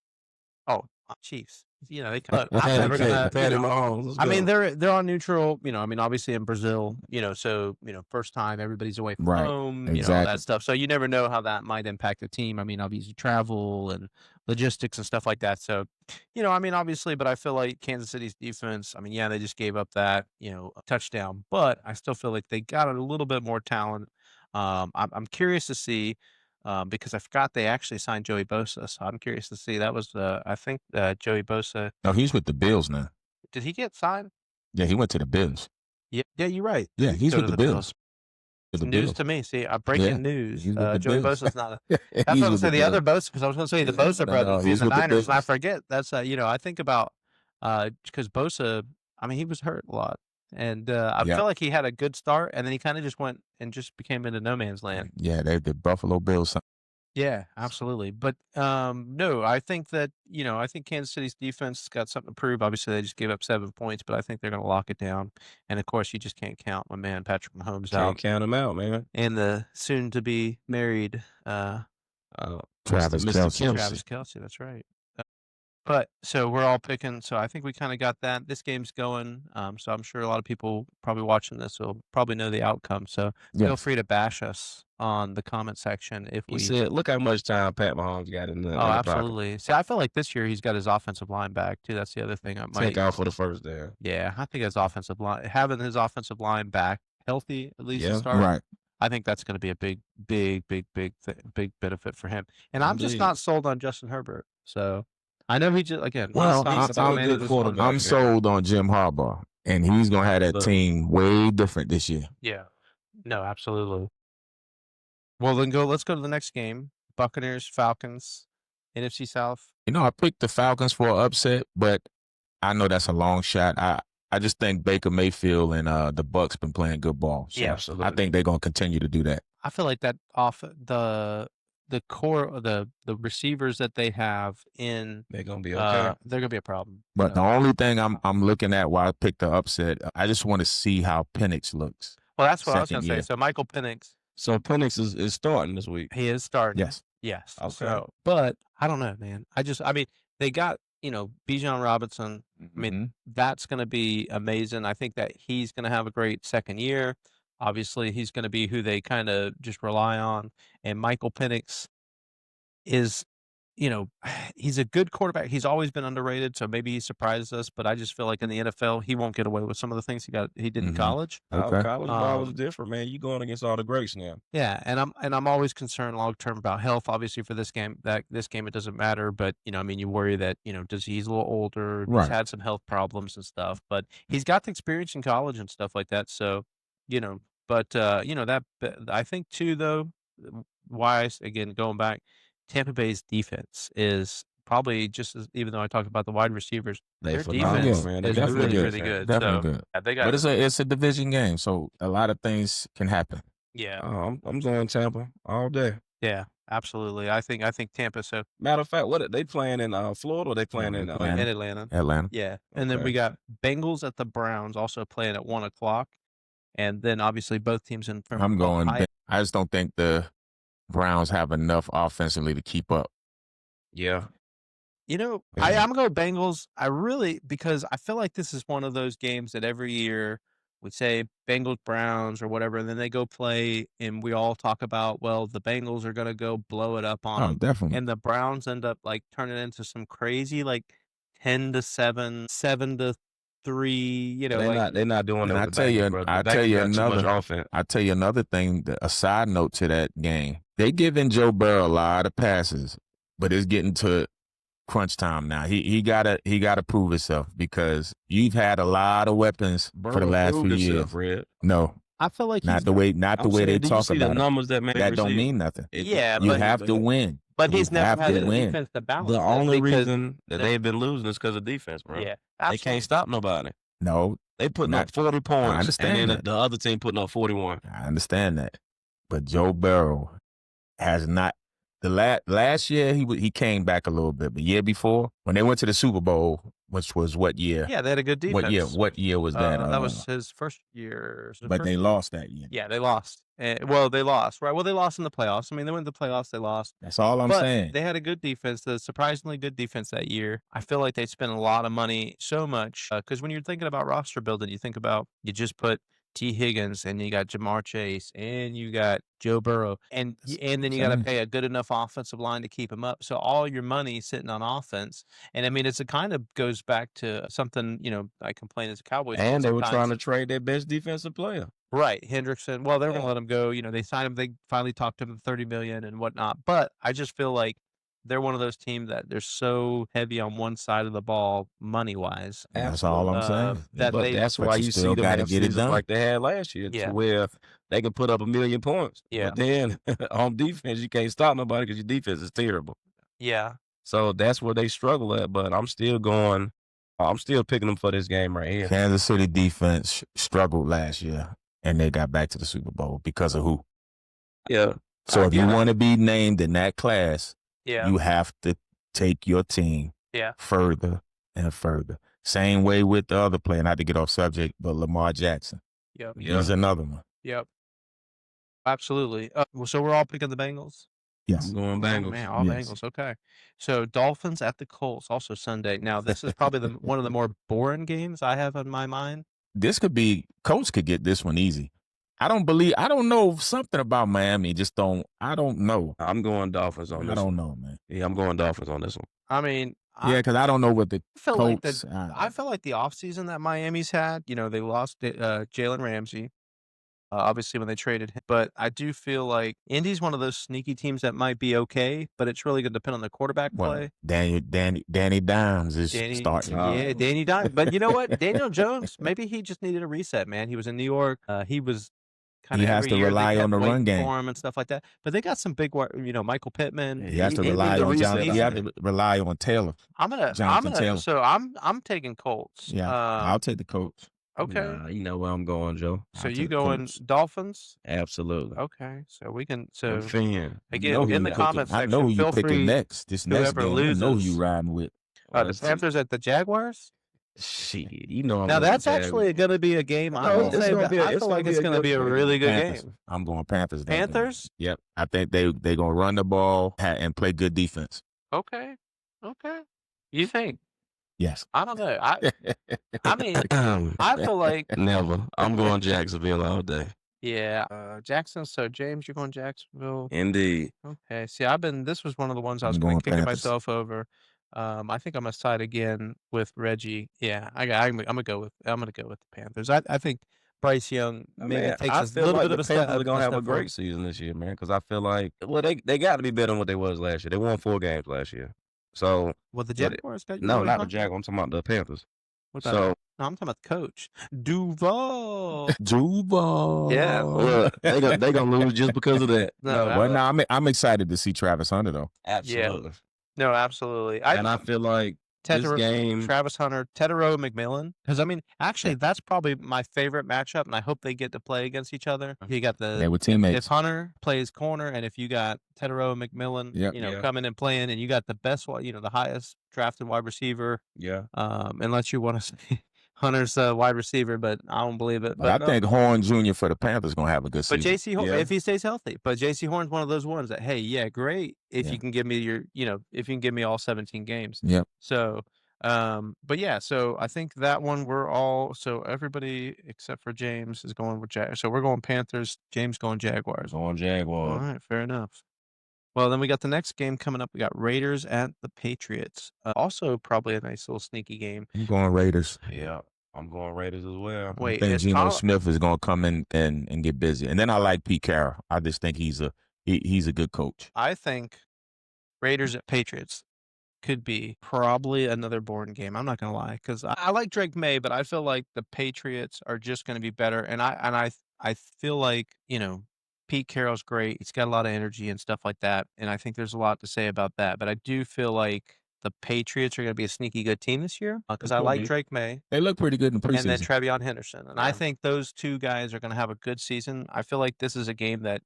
B: Chiefs. They come.
C: Look,
B: I'm never gonna.
D: Patty Mahomes. Let's
B: I mean,
D: go.
B: they're on neutral. I mean, obviously in Brazil. So first time everybody's away from
C: Right,
B: home. All
C: exactly.
B: that stuff. So you never know how that might impact the team. I mean, obviously travel and logistics and stuff like that. So, I mean, obviously, but I feel like Kansas City's defense. I mean, yeah, they just gave up that touchdown, but I still feel like they got a little bit more talent. I'm curious to see. Because I forgot they actually signed Joey Bosa, so I'm curious to see. That was I think Joey Bosa.
C: No, he's with the Bills now.
B: Did he get signed?
C: Yeah, he went to the Bills.
B: Yeah, you're right.
C: Yeah, he's
B: Go
C: with
B: to
C: the Bills. With the
B: News
C: Bills.
B: to me. See, breaking
C: Yeah,
B: news.
C: he's with the
B: Joey
C: Bills.
B: Bosa's not.
C: He's
B: I was going to
C: with
B: say the other
C: Bills.
B: Bosa because I was going to say the Bosa
C: No,
B: brothers
C: he's
B: in the
C: with the
B: Niners. And I
C: Bills.
B: forget that's I think about because Bosa. I mean, he was hurt a lot, and I
C: Yeah.
B: feel like he had a good start, and then he kind of just went and just became into no man's land.
C: Yeah, they're the Buffalo Bills.
B: Yeah, absolutely. But no, I think that I think Kansas City's defense has got something to prove. Obviously, they just gave up 7 points, but I think they're going to lock it down. And of course, you just can't count my man Patrick Mahomes
D: Can't
B: out,
D: count him out, man.
B: and the soon-to-be married
C: Travis
D: Mr.
C: Kelce.
D: Kelce.
B: Travis Kelce. That's right. But so we're all picking. So I think we kind of got that. This game's going. So I'm sure a lot of people probably watching this will probably know the outcome. So feel
C: Yes.
B: free to bash us on the comment section if
D: He
B: we.
D: said, "Look how much time Pat Mahomes got in the
B: Oh,
D: in the pocket.
B: absolutely. See, I feel like this year he's got his offensive line back too. That's the other thing I might.
D: Take off for the first down."
B: Yeah, I think his offensive line, having his offensive line back healthy at least to
D: Yeah.
B: start.
C: Right.
B: I think that's going to be a big benefit for him. And I'm just
D: Indeed.
B: not sold on Justin Herbert. So I know he just again.
C: Well,
B: he's
C: I'm
B: man
D: good
B: of this
D: quarterback.
B: one.
C: I'm sold on Jim Harbaugh, and he's going to have that
D: Look.
C: team way different this year.
B: Yeah. No, absolutely. Well, then let's go to the next game. Buccaneers, Falcons. NFC South.
C: You know, I picked the Falcons for an upset, but I know that's a long shot. I just think Baker Mayfield and the Bucks been playing good ball. So
B: Yeah,
D: absolutely.
C: I think they're gonna continue to do that.
B: I feel like that off the core, the receivers that they have in,
D: They're gonna be okay.
B: they're gonna be a problem.
C: But the only thing I'm looking at why I picked the upset, I just want to see how Penix looks.
B: Well, that's what I was
C: second
B: gonna say.
C: year.
B: So Michael Penix,
D: So Penix is starting this week.
B: he is starting.
C: Yes.
B: Yes.
D: Okay.
B: So, but I don't know, man. I mean, they got, Bijan Robinson. I mean, that's going to be amazing. I think that he's going to have a great second year. Obviously, he's going to be who they kind of just rely on. And Michael Penix is, he's a good quarterback. He's always been underrated, so maybe he surprises us. But I just feel like in the NFL, he won't get away with some of the things he did in college.
C: Okay.
D: College ball was different, man. You going against all the greats now.
B: Yeah, and I'm always concerned long term about health. Obviously, for this game, it doesn't matter. But you worry that he's a little older,
C: Right.
B: he's had some health problems and stuff. But he's got the experience in college and stuff like that. So, but that I think too though, wise again going back, Tampa Bay's defense is probably just as, even though I talked about the wide receivers,
D: They
B: their
D: phenomenal,
B: defense
D: man.
B: is
D: They're
B: really
D: definitely
B: really good.
C: Definitely
B: So,
C: good.
B: yeah, they got.
C: But it's a division game, so a lot of things can happen.
B: Yeah,
D: I'm going Tampa all day.
B: yeah, absolutely. I think Tampa. So
D: Matter of fact, what they playing in Florida? Or they playing in
C: they're playing
B: in Atlanta.
C: Atlanta.
B: Yeah, and then we
D: Okay.
B: got Bengals at the Browns also playing at 1:00, and then obviously both teams in from
C: I'm going.
B: Ohio.
C: I just don't think the Browns have enough offensively to keep up.
D: Yeah.
B: I'm gonna go Bengals. Because I feel like this is one of those games that every year we say Bengals Browns or whatever, and then they go play, and we all talk about, well, the Bengals are gonna go blow it up on
C: Oh,
B: them,
C: definitely.
B: and the Browns end up like turning into some crazy like 10-7, 7-3.
D: They're not doing
C: And
D: it.
C: I
D: With the
C: tell you,
D: Bengals, bro. The
C: I tell
D: Bengals
C: you
D: got too much
C: another.
D: offense.
C: I tell you another thing. A side note to that game, they giving Joe Burrow a lot of passes, but it's getting to crunch time now. He gotta prove himself because you've had a lot of weapons for the last few years.
D: Red.
C: No,
B: I feel like
C: not the way they
D: did you
C: talk
D: see the
C: about it.
D: numbers that man
C: That don't
D: received?
C: mean nothing.
B: Yeah,
C: You
B: but
C: have to win.
B: but
C: You
B: he's never
C: have
B: had
C: to
B: the
C: win.
B: defense to balance
D: The
B: it
D: only
B: because
D: reason that they've been losing is because of defense, bro.
B: yeah,
D: They
B: absolutely.
D: can't stop nobody.
C: No,
D: They putting
C: Not-
D: up 40 points,
C: understand
D: and then
C: that.
D: the other team putting up 41.
C: I understand that, but Joe Burrow has not. The last year he came back a little bit, but year before when they went to the Super Bowl, which was what year?
B: Yeah, they had a good defense.
C: What year was that?
B: That was his first year.
C: But they lost that year.
B: Yeah, they lost. Well, they lost, right? Well, they lost in the playoffs. I mean, they went to the playoffs, they lost.
C: That's all I'm
B: But
C: saying.
B: they had a good defense, the surprisingly good defense that year. I feel like they spent a lot of money, so much, because when you're thinking about roster building, you think about you just put T. Higgins, and you got Jamar Chase, and you got Joe Burrow, and then you got to pay a good enough offensive line to keep him up. So all your money sitting on offense, and I mean, it kind of goes back to something I complain as a Cowboys fan
D: And they were
B: sometimes.
D: trying to trade their best defensive player.
B: Right, Hendrickson. Well, they were gonna
D: Yeah.
B: let him go. They signed him. They finally talked to him $30 million and whatnot. But I just feel like they're one of those teams that they're so heavy on one side of the ball, money wise.
C: That's all I'm saying.
B: That
D: But
B: they,
D: that's
C: But
D: why
C: you
D: you see
C: still
D: them
C: gotta
D: have
C: get it
D: seasons
C: done.
D: like they had last year,
B: Yeah.
D: to where they can put up 1,000,000 points.
B: Yeah.
D: But then on defense, you can't stop nobody because your defense is terrible.
B: yeah,
D: So that's where they struggle at. But I'm still picking them for this game right here.
C: Kansas City defense struggled last year, and they got back to the Super Bowl because of who?
D: Yeah.
C: So
D: I
C: if you
D: get it.
C: want to be named in that class,
B: yeah,
C: you have to take your team
B: Yeah.
C: further and further. Same way with the other player, not to get off subject, but Lamar Jackson.
B: yep,
D: Yeah.
C: He's another one.
B: yep. Absolutely. So we're all picking the Bengals.
C: Yes.
D: I'm going
B: Oh,
D: Bengals.
B: man, all
C: Yes.
B: Bengals. Okay. So Dolphins at the Colts, also Sunday. Now this is probably one of the more boring games I have in my mind.
C: This could be, Coach could get this one easy. I don't know something about Miami. I don't know.
D: I'm going Dolphins on
C: I
D: this
C: don't
D: one.
C: know, man.
D: Yeah, I'm going Dolphins on this one.
B: I mean,
C: Yeah, because I don't know what the
B: I feel like
C: Colts.
B: I felt like the offseason that Miami's had, they lost Jalen Ramsey, obviously when they traded him. But I do feel like Indy's one of those sneaky teams that might be okay, but it's really going to depend on the quarterback play.
C: Danny Dimes is starting.
B: Yeah, Danny Dimes. But you know what? Daniel Jones, maybe he just needed a reset, man. He was in New York. He was kind
C: He
B: of
C: has
B: every
C: to
B: year
C: rely
B: they kept
C: on the run
B: waiting
C: game.
B: for him and stuff like that. But they got some big, Michael Pittman.
C: He has to
D: He
C: rely
D: need to
C: on
D: reset.
C: Jonathan. You have to rely on Taylor. Jonathan Taylor.
B: So I'm taking Colts.
C: Yeah, I'll take the Colts.
B: Okay.
D: Nah, you know where I'm going, Joe.
B: So
C: I'll
B: you
C: take the
B: going
C: Colts.
B: Dolphins?
D: Absolutely.
B: Okay. So we can.
D: I'm
B: So
D: fan.
B: again, in the comment
C: I know
B: section,
C: who you
B: feel
C: picking
B: free.
C: next. This next
B: Whoever
C: game, I know who you
B: loses.
C: riding with.
B: The Panthers at the Jaguars.
D: Shit, you know I'm
B: Now
D: going
B: that's
D: Jaguars.
B: actually going to be a game. I
D: No,
B: will
D: it's
B: say
D: gonna
B: that
D: be a-
B: I
D: it's
B: feel
D: gonna
B: like
D: be
B: it's
D: a
B: going to
D: good
B: be a
D: game.
B: really good
C: Panthers.
B: game.
C: I'm going Panthers. that game.
B: Panthers.
C: Yep. I think they gonna run the ball and play good defense.
B: Okay. Okay. You think?
C: Yes.
B: I don't know. I mean, I feel like
D: Never. I'm going Jacksonville all day.
B: yeah. Jackson. So James, you're going Jacksonville.
D: Indeed.
B: Okay. See, this was one of the ones I
C: I'm
B: was
C: going
B: kicking
C: Panthers.
B: myself over. I think I'm gonna side again with Reggie. Yeah, I'm gonna go with the Panthers. I think Bryce Young maybe takes
D: I
B: a
D: feel
B: little
D: like
B: bit
D: the
B: of a step.
D: Panthers are gonna have a
B: step forward.
D: great season this year, man. Because I feel like, well, they got to be better than what they was last year. They won 4 games last year. So
B: Well, the Jaguars.
D: no, not the Jaguars. I'm talking about the Panthers.
B: What
D: So
B: no, I'm talking about the coach, Duval.
C: Duval.
B: Yeah.
D: look, they gonna lose just because of that.
B: No,
C: Well, no, I'm excited to see Travis Hunter though.
D: Absolutely.
B: No, absolutely.
D: And I feel like this game,
B: Travis Hunter, Tedero McMillan. Because I mean, actually, that's probably my favorite matchup, and I hope they get to play against each other. You got
C: They were
B: if
C: teammates.
B: Hunter plays corner, and if you got Tedero McMillan,
C: Yep.
B: coming and playing, and you got the best one, the highest drafted wide receiver.
D: yeah.
B: Unless you want to say Hunter's wide receiver, but I don't believe it.
C: But I think Horn Jr. for the Panthers gonna have a good season.
B: But J.C. Horn,
D: Yeah.
B: if he stays healthy, but J.C. Horn's one of those ones that, hey, yeah, great if you can give me if you can give me all 17 games.
C: Yep.
B: So, but yeah, so I think that one everybody except for James is going with Jaguars. So we're going Panthers. James going Jaguars.
D: Going Jaguars.
B: All right, fair enough. Well, then we got the next game coming up. We got Raiders at the Patriots. Also, probably a nice little sneaky game.
C: I'm going Raiders.
D: Yeah. I'm going Raiders as well.
C: I think Geno Smith is going to come in and get busy. And then I like Pete Carroll. I just think he's a good coach.
B: I think Raiders at Patriots could be probably another boring game. I'm not going to lie, because I like Drake May, but I feel like the Patriots are just going to be better. And I feel like, Pete Carroll's great. He's got a lot of energy and stuff like that. And I think there's a lot to say about that. But I do feel like the Patriots are going to be a sneaky good team this year because I like Drake May.
C: They look pretty good in preseason.
B: And then Trevion Henderson. And I think those two guys are going to have a good season. I feel like this is a game that,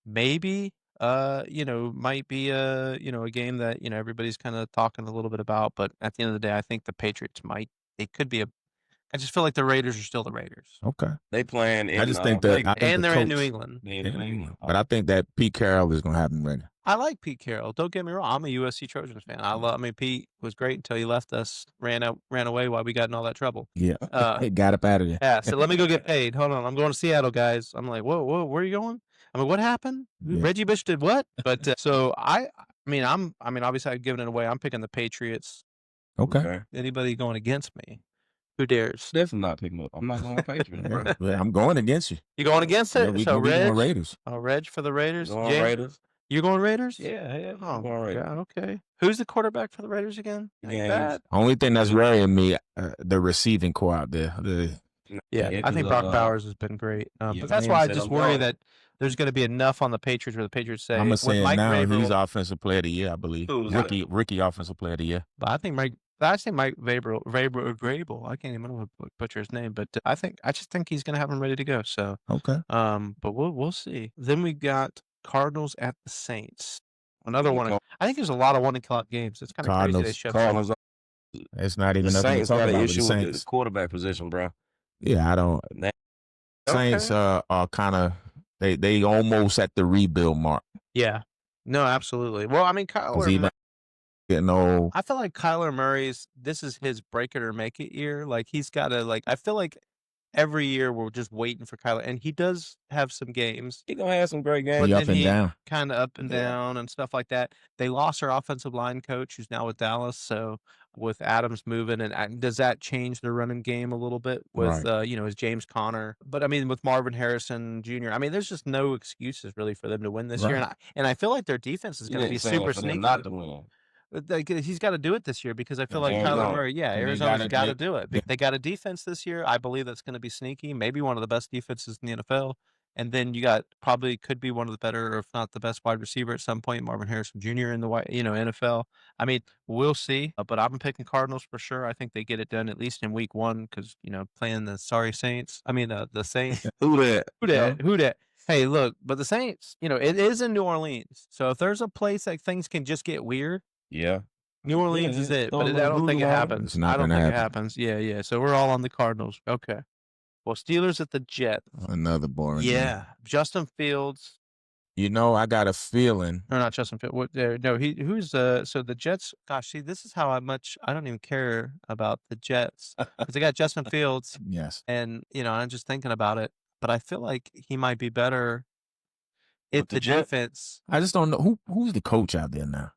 B: maybe, might be a game that, everybody's kind of talking a little bit about. But at the end of the day, I think the Patriots I just feel like the Raiders are still the Raiders.
C: Okay.
D: They playing in,
C: I just think that
B: they're in New England.
C: But I think that Pete Carroll is going to have them ready.
B: I like Pete Carroll. Don't get me wrong. I'm a USC Trojans fan. Pete was great until he left us, ran away while we got in all that trouble.
C: Yeah. He got up out of there.
B: Yeah. So let me go get paid. Hold on. I'm going to Seattle, guys. I'm like, whoa, where are you going? I mean, what happened?
C: Yeah.
B: Reggie Bush did what? But so obviously I've given it away. I'm picking the Patriots.
C: Okay.
B: Anybody going against me? Who dares?
D: Definitely not picking up. I'm not going Patriots, bro.
C: Yeah, I'm going against you.
B: You going against it?
C: Yeah,
B: So
C: we
B: Reg,
C: going Raiders.
B: Reg for the Raiders.
D: Going
B: James?
D: Raiders.
B: You going Raiders?
D: Yeah.
B: Oh,
D: I'm going Raiders.
B: God, okay. Who's the quarterback for the Raiders again? Ain't bad.
C: Only thing that's worrying me, the receiving core out there.
B: Yeah, I think Brock Bowers has been great. But that's why I just worry that the's going to be enough on the Patriots where the Patriots say,
C: I'm going to say
B: Mike
C: now
B: Vrabel,
C: he's Offensive Player of the Year, I believe. Rookie Offensive Player of the Year.
B: But I think Mike Vrabel, I can't even remember butcher his name, but I just think he's going to have him ready to go. So,
C: okay.
B: But we'll see. Then we got Cardinals at the Saints. Another one. I think there's a lot of 1 o'clock games. It's kind of crazy. They showed
D: Cardinals.
C: It's not even
D: The
C: nothing to
D: Saints
C: talk
D: got
C: about
D: an
C: with the
D: issue with
C: Saints.
D: the quarterback position, bro.
C: Yeah, I don't. Saints are kind of they almost at the rebuild mark.
B: Yeah. No, absolutely. Well, I mean, Kyler.
C: Getting old.
B: I feel like Kyler Murray's. This is his break it or make it year. Like he's got to I feel like every year we're just waiting for Kyler, and he does have some games.
D: He gonna have some great games.
B: But
C: up and down.
B: Kind of up and down and stuff like that. They lost their offensive line coach, who's now with Dallas. So with Adams moving, and does that change the running game a little bit with is James Conner? But I mean, with Marvin Harrison Jr., I mean, there's just no excuses really for them to win this year. And I feel like their defense is going to be super sneaky.
D: Not to win.
B: He's got to do it this year because I feel like Kyler Murray. Yeah, Arizona's got to do it. They got a defense this year. I believe that's going to be sneaky. Maybe one of the best defenses in the NFL. And then you got probably could be one of the better, or if not the best wide receiver at some point, Marvin Harrison Jr. in the NFL. I mean, we'll see. But I'm picking Cardinals for sure. I think they get it done at least in week 1 because playing the sorry Saints. I mean the Saints.
D: Who that?
B: Who dat? Who dat? Hey, look, but the Saints. It is in New Orleans. So if there's a place that things can just get weird,
D: Yeah.
B: New Orleans is it.
D: throw
B: But
D: a
B: I
D: little
B: don't think it
D: voodoo on it.
B: happens.
C: It's not
B: I don't
C: gonna
B: think it
C: happen.
B: happens. Yeah. So we're all on the Cardinals. Okay. Well, Steelers at the Jets.
C: Another boring game.
B: Yeah, Justin Fields.
C: I got a feeling.
B: Or not Justin Fields. What? No, who's so the Jets. Gosh, see, this is how much I don't even care about the Jets because they got Justin Fields,
C: Yes.
B: and I'm just thinking about it. But I feel like he might be better if
D: With the
B: the
D: Jets?
B: defense
C: I just don't know who's the coach out there now.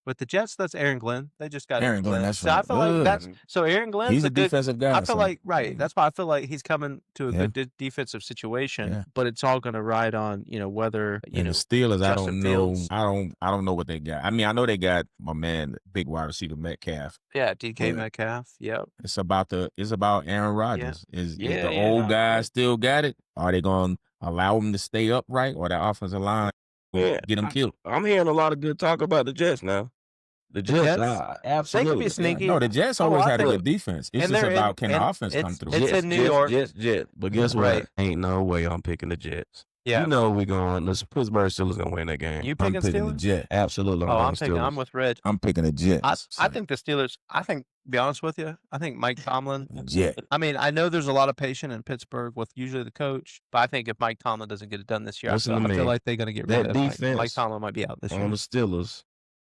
B: with the Jets. That's Aaron Glenn. They just got
C: Aaron Glenn, that's
B: So I
C: right.
B: feel like
C: Ugh.
B: that's so Aaron Glenn's
C: He's
B: a
C: a
B: good.
C: defensive guy.
B: I feel
C: so-
B: like right. That's why I feel like he's coming to a
C: Yeah.
B: good defensive situation.
C: Yeah.
B: But it's all going to ride on whether
C: And the Steelers, I
B: Justin
C: don't know.
B: Fields.
C: I don't know what they got. I mean, I know they got my man, big wide receiver Metcalf.
B: yeah, DK
C: Yeah.
B: Metcalf. Yep.
C: It's about Aaron Rodgers. Is
D: Yeah,
C: the
D: yeah.
C: old guy still got it? Are they going to allow him to stay upright, or the offensive line
D: Yeah.
C: get him killed?
D: I'm hearing a lot of good talk about the Jets now. The Jets,
B: Jets?
D: absolutely.
B: sneaky.
C: No, the Jets
B: Oh,
C: always
B: I
C: had a
B: think-
C: good defense. It's
B: and
C: just
B: they're in-
C: about can the
B: and
C: offense come through.
B: it's in New York.
D: Jets. But guess
B: Right.
D: what? Ain't no way I'm picking the Jets.
B: Yeah.
D: You know we're going. The Pittsburgh Steelers gonna win that game.
B: You
C: I'm
B: picking
C: picking the
B: Steelers?
C: Jets.
D: Absolutely.
B: I'm
D: Steelers.
B: with Red.
C: I'm picking the Jets.
B: I think the Steelers. To be honest with you, I think Mike Tomlin.
C: Jet.
B: I mean, I know there's a lot of patience in Pittsburgh with usually the coach, but I think if Mike Tomlin doesn't get it done this year, I
D: Listen
B: feel,
D: to
B: I feel
D: me.
B: like they're going to get
D: That
B: rid of Mike.
D: defense
B: Mike Tomlin might be out this
D: on
B: year.
D: the Steelers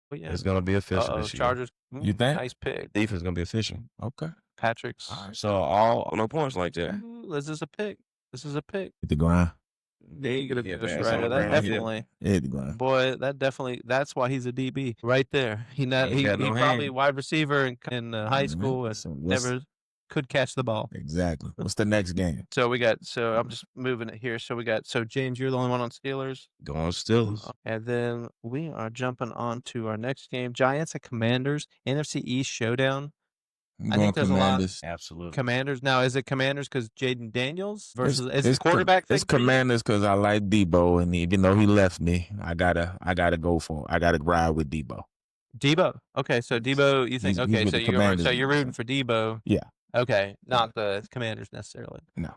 B: But yeah.
D: is gonna be official this year.
B: Chargers.
C: You think?
B: Nice pick.
D: Defense is gonna be official.
C: Okay.
B: Patrick's.
D: So all no points like that.
B: Ooh, this is a pick. This is a pick.
C: Hit the ground.
B: They ain't gonna
D: Yeah,
B: do this
D: pass
B: right.
D: on the
B: That
D: ground, yeah.
B: definitely,
C: Hit the ground.
B: boy. That definitely. That's why he's a DB right there. He
D: got no
B: probably
D: hand.
B: wide receiver in high
C: Mhm.
B: school and
C: So what's-
B: never could catch the ball.
C: Exactly. What's the next game?
B: So I'm just moving it here. So James, you're the only one on Steelers.
D: Going Steelers.
B: And then we are jumping on to our next game. Giants at Commanders, NFC East showdown.
C: I'm
B: I
C: going
B: think there's a lot-
C: Commanders.
D: Absolutely.
B: Commanders. Now, is it Commanders because Jaden Daniels versus
C: It's-
B: is
C: it's
B: it quarterback?
C: It's
B: thing for you?
C: Commanders because I like Debo, and even though he left me, I gotta go for. I gotta ride with Debo.
B: Debo. Okay, so Debo, you think
C: He's
B: okay?
C: with
B: So
C: the
B: you're
C: Commanders
B: you're
C: now,
B: rooting for Debo.
C: Yeah.
B: Okay, not the Commanders necessarily.
C: No.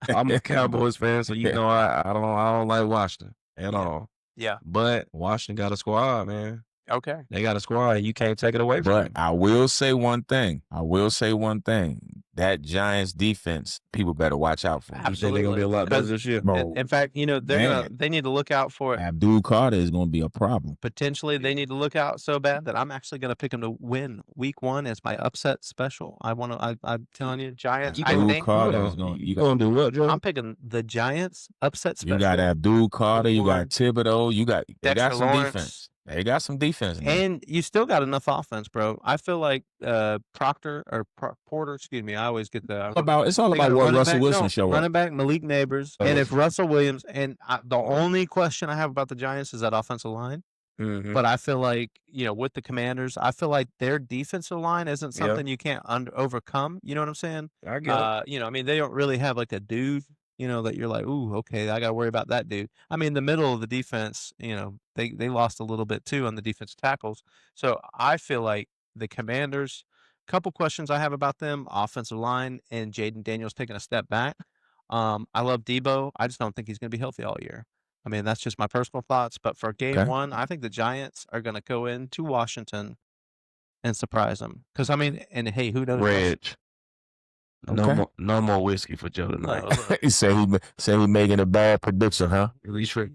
D: I'm a Cowboys fan, so you know I don't like Washington at all.
B: Yeah.
D: But Washington got a squad, man.
B: Okay.
D: They got a squad, and you can't take it away from
C: But
D: them.
C: I will say one thing. That Giants defense, people better watch out for.
D: You think they're gonna be a lot better this year?
C: Bro,
B: In fact, they need to look out for it.
C: Abdul Carter is going to be a problem.
B: Potentially, they need to look out so bad that I'm actually going to pick them to win Week 1 as my upset special. I'm telling you, Giants. I
C: Abdul
B: think
C: Carter is going.
D: You gonna do what, Joe?
B: I'm picking the Giants upset special.
C: You got Abdul Carter. You got
B: Lawrence.
C: Thibodeau. They got
B: Dexter
C: some
B: Lawrence.
C: defense. They got some defense. man.
B: And you still got enough offense, bro. I feel like Porter, excuse me. I always get the
C: It's all
B: They
C: about
B: got
C: what
B: running
C: Russell
B: back-
C: Wilson
B: no,
C: show up.
B: running back Malik Neighbors,
C: Oh.
B: and if Russell Williams the only question I have about the Giants is that offensive line.
D: Mhm.
B: But I feel like with the Commanders, I feel like their defensive line isn't
D: Yeah.
B: something you can't overcome. You know what I'm saying?
D: I get it.
B: I mean, they don't really have like a dude. That you're like, ooh, okay, I got to worry about that dude. I mean, the middle of the defense, they lost a little bit too on the defense tackles. So I feel like the Commanders. Couple questions I have about them: offensive line and Jaden Daniels taking a step back. I love Debo. I just don't think he's going to be healthy all year. I mean, that's just my personal thoughts. But for game
C: Okay.
B: 1, I think the Giants are going to go into Washington and surprise them. Because I mean, and hey, who knows?
D: Reg.
C: Okay.
D: No more whiskey for Joe tonight.
B: No,
C: He said he making a bad prediction, huh?
D: At least for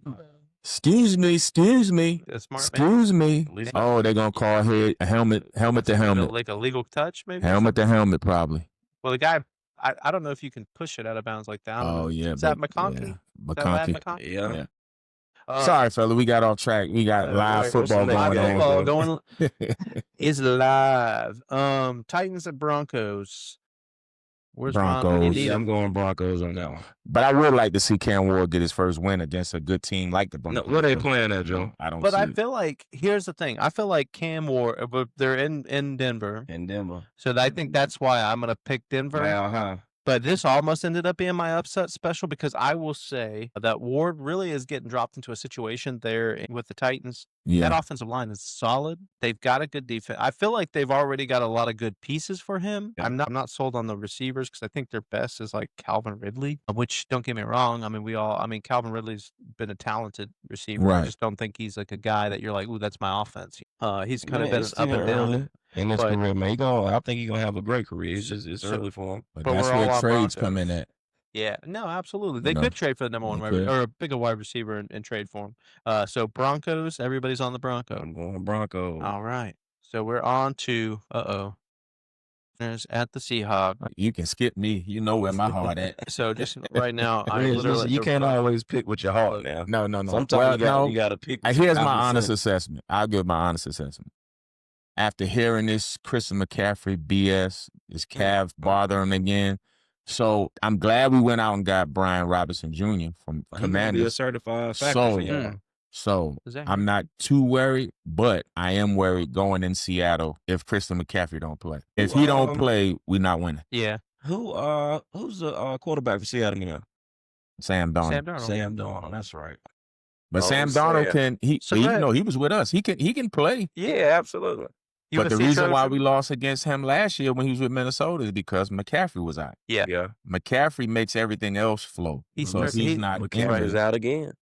C: Excuse me.
B: a smart man.
C: Excuse me.
D: At least-
C: Oh, they're gonna call a helmet to helmet,
B: Like a legal touch, maybe.
C: helmet to helmet, probably.
B: Well, the guy, I don't know if you can push it out of bounds like that. I don't know.
C: Oh yeah,
B: Is that
C: but-
B: McConkey?
C: yeah,
B: Is that Lad
C: McConkey.
B: McConkey?
D: Yeah.
C: Yeah.
B: Sorry.
C: Sorry, fella, we got off track. We got live
D: what's
C: football
D: the next
C: going
D: game?
C: on.
B: Football going is live. Titans at Broncos. Where's
C: Broncos.
B: You need
D: Yeah, I'm
B: him.
D: going Broncos on that one.
C: But I would like to see Cam Ward get his first win against a good team like the
D: No,
C: Broncos.
D: where they playing at, Joe?
C: I don't.
B: But
C: see
B: I
C: it.
B: feel like here's the thing. I feel like Cam Ward. They're in Denver,
D: In Denver.
B: so I think that's why I'm gonna pick Denver.
D: Wow, huh?
B: But this almost ended up being my upset special because I will say that Ward really is getting dropped into a situation there with the Titans.
C: Yeah.
B: That offensive line is solid. They've got a good defense. I feel like they've already got a lot of good pieces for him.
D: Yeah.
B: I'm not sold on the receivers because I think their best is like Calvin Ridley, which don't get me wrong. I mean, Calvin Ridley's been a talented receiver. I
C: Right.
B: just don't think he's like a guy that you're like, ooh, that's my offense. He's kind of
D: Man,
B: been
D: it's
B: up
D: still
B: and down.
D: early in his
B: but-
D: career, man. I think he's gonna have a great career. It's just it's
B: So-
D: early for him.
C: But
B: But
C: that's
B: we're all
C: where
B: on
C: trades
B: Broncos.
C: come in at.
B: Yeah, no, absolutely.
C: You
B: They
C: know,
B: could trade for the number
C: they
B: one
C: could.
B: or a bigger wide receiver and trade for him. So Broncos, everybody's on the Broncos.
D: I'm going Broncos.
B: All right. So we're on to there's at the Seahawks.
C: You can skip me. You know where my heart at.
B: So just right now, I
D: Listen,
B: literally
D: you can't always pick with your heart now.
C: No.
D: Sometimes
C: Well,
D: you gotta pick. with
C: Here's
D: your
C: my
D: common
C: honest
D: sense.
C: assessment. I'll give my honest assessment. After hearing this Christian McCaffrey BS, his calf bothering again. So I'm glad we went out and got Brian Robinson Jr. from
D: He gonna be a
C: Commanders.
D: certified factor
C: So-
D: for y'all.
C: So
B: Exactly.
C: I'm not too worried, but I am worried going in Seattle if Christian McCaffrey don't play. If he don't play, we're not winning.
B: Yeah.
D: Who's the quarterback for Seattle now?
C: Sam Darnold.
B: Sam Darnold.
D: Sam Darnold. That's right.
C: But
D: Oh,
C: Sam Darnold
D: Sam.
B: So
C: he
B: Brett-
C: was with us. He can play.
D: Yeah, absolutely.
C: But the
B: USC
C: reason why
B: Trojan?
C: we lost against him last year when he was with Minnesota is because McCaffrey was out.
D: Yeah.
C: McCaffrey makes everything else flow.
B: He's
C: So if
B: starting-
C: he's
B: he-
C: not
D: McCaffrey's
C: injured.
D: out again.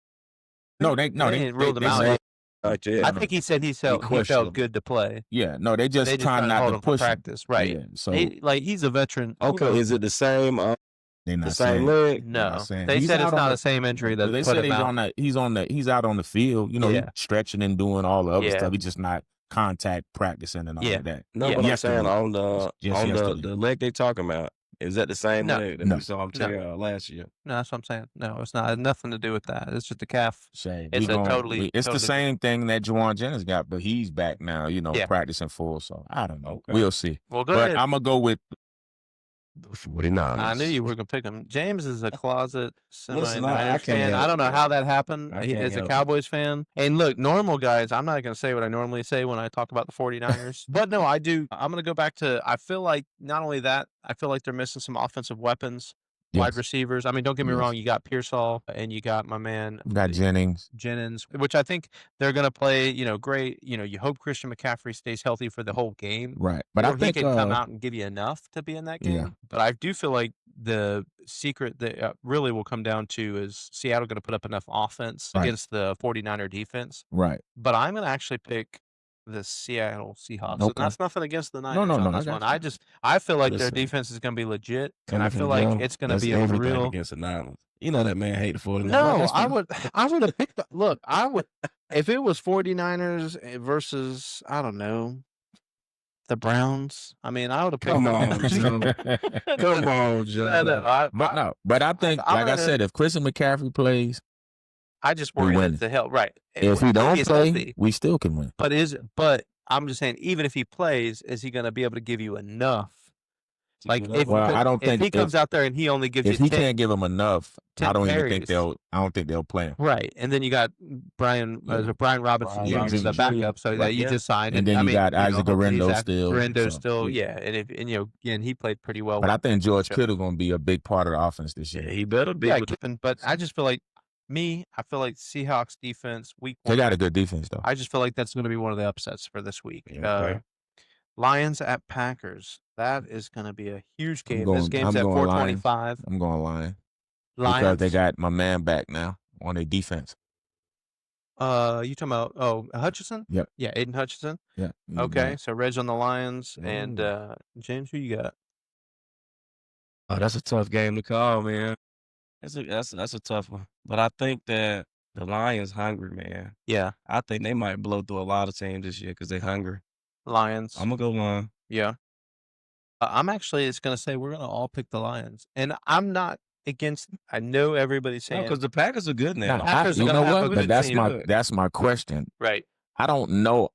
C: No, they
B: ruled him out.
C: say-
D: Right, yeah.
B: I think he said he felt
D: questionable.
B: good to play.
C: yeah, no, they just
B: They just
C: trying
B: trying to
C: not
B: hold
C: to
B: him for
C: push him.
B: practice, right?
C: Yeah, so
B: He's a veteran.
D: Okay, is it the same
C: they're not
D: the same
C: saying.
D: leg?
B: No,
C: not saying.
B: they
C: He's
B: said
C: out
B: it's
C: on
B: not
C: the-
B: the same injury that
C: They
B: put
C: said
B: him out.
C: he's out on the field. You know,
B: Yeah.
C: he's stretching and doing all the other
B: Yeah.
C: stuff. He's just not contact practicing and all
B: Yeah.
C: of that.
D: No,
B: Yeah.
D: but I'm
C: Yesterday.
D: saying on
C: Just yesterday.
D: the leg they talking about. Is that the same
B: No.
D: leg that
C: No.
D: we saw him
B: No.
D: tear last year?
B: No, that's what I'm saying. No, it's not. It has nothing to do with that. It's just a calf.
C: Say,
B: It's
C: we
B: a
C: gonna-
B: totally-
C: It's
B: totally-
C: the same thing that Juwan Jennings got, but he's back now. You know,
B: Yeah.
C: practicing full. So I don't know.
D: Okay.
C: We'll see.
B: Well, go
C: But
B: ahead.
C: I'm gonna go with
D: The 49ers.
B: I knew you were going to pick him. James is a closet
D: Listen,
B: semi-Niners
D: I can't
B: fan.
D: help
B: I don't know
D: it.
B: how that happened.
D: I
B: He-
D: can't
B: As a
D: help it.
B: Cowboys fan. And look, normal guys, I'm not going to say what I normally say when I talk about the 49ers. But no, I do. I'm going to go back to, I feel like not only that, I feel like they're missing some offensive weapons, wide
C: Yes.
B: receivers. I mean, don't get me
C: Yes.
B: wrong. You got Pearsall and you got my man
C: we got Jennings.
B: Jennings, which I think they're going to play, great. You hope Christian McCaffrey stays healthy for the whole game.
C: Right. But
B: Or
C: I think
B: he can come out and give you enough to be in that game.
C: Yeah.
B: But I do feel like the secret that really will come down to is Seattle going to put up enough offense
C: Right.
B: against the 49er defense.
C: right.
B: But I'm going to actually pick the Seattle Seahawks. And
C: Okay.
B: that's nothing against the Niners
C: no,
B: on
C: I
B: this
C: got
B: one.
C: you.
B: I feel like their
D: Listen.
B: defense is going to be legit, and
D: Coming
B: I
D: from
B: feel like
D: John,
B: it's going to
D: that's
B: be a
D: everything
B: real.
D: against the Niners. You know that man hate the 49ers.
B: No,
D: That's
B: I
D: fine.
B: would have picked. Look, I would if it was 49ers versus I don't know the Browns. I mean, I would have picked.
D: Come
B: the-
D: on, Joe. Come on, Joe.
B: No,
C: but I think,
B: I'm
C: like I
B: gonna-
C: said, if Christian McCaffrey plays,
B: I just
C: we
B: worry
C: win.
B: that the hell right.
C: if he don't
B: he's
C: play,
B: healthy.
C: we still can win.
B: But I'm just saying, even if he plays, is he going to be able to give you enough? Like if,
C: Well, I don't
B: if
C: think
B: he comes out there and he only gives
C: If
B: you
C: he
B: 10,
C: can't give him enough,
B: 10
C: I don't even think
B: carries.
C: they'll play him.
B: right, and then you got Brian
C: Yeah.
B: Brian Robinson
D: Brian
B: Jr.
C: Robinson
B: as the
C: Jr.
B: backup, so that
C: Right,
B: you
D: yeah.
B: just signed.
C: And then
B: I
C: you
B: mean,
C: got Isaac
B: hopefully
C: Guerrero
B: Zach
C: still,
B: Guerrero
C: so,
B: still,
C: yeah.
B: and he played pretty well.
C: But I think George
B: So-
C: Kittle going to be a big part of the offense this
D: Yeah,
C: year.
D: he better be.
B: yeah,
D: with
B: Kiffin, but I just feel like I feel like Seahawks defense week
C: They
B: one.
C: got a good defense though.
B: I just feel like that's going to be one of the upsets for this week.
D: Yeah, okay.
B: Lions at Packers. That is going to be a huge game.
C: going-
B: This game's
C: I'm
B: at
C: going
B: 425.
C: I'm going Lions
B: Lions.
C: because they got my man back now on their defense.
B: You talking about Hutchinson?
C: Yep.
B: Yeah, Aiden Hutchinson.
C: Yeah. he's
B: Okay,
C: back.
B: so Reg on the Lions and
C: Ooh.
B: James. Who you got?
D: Oh, that's a tough game to call, man. That's a tough one. But I think that the Lions hungry, man.
B: Yeah,
D: I think they might blow through a lot of teams this year because they hungry.
B: Lions.
D: I'm gonna go Lions.
B: Yeah. I'm actually just going to say we're going to all pick the Lions, and I'm not against. I know everybody's
D: No,
B: saying
D: because the Packers are good now.
C: Now,
B: Packers are
C: you
B: gonna
C: know
B: have a
C: what?
B: good
C: But that's
B: team.
C: my question.
B: right.
C: I don't know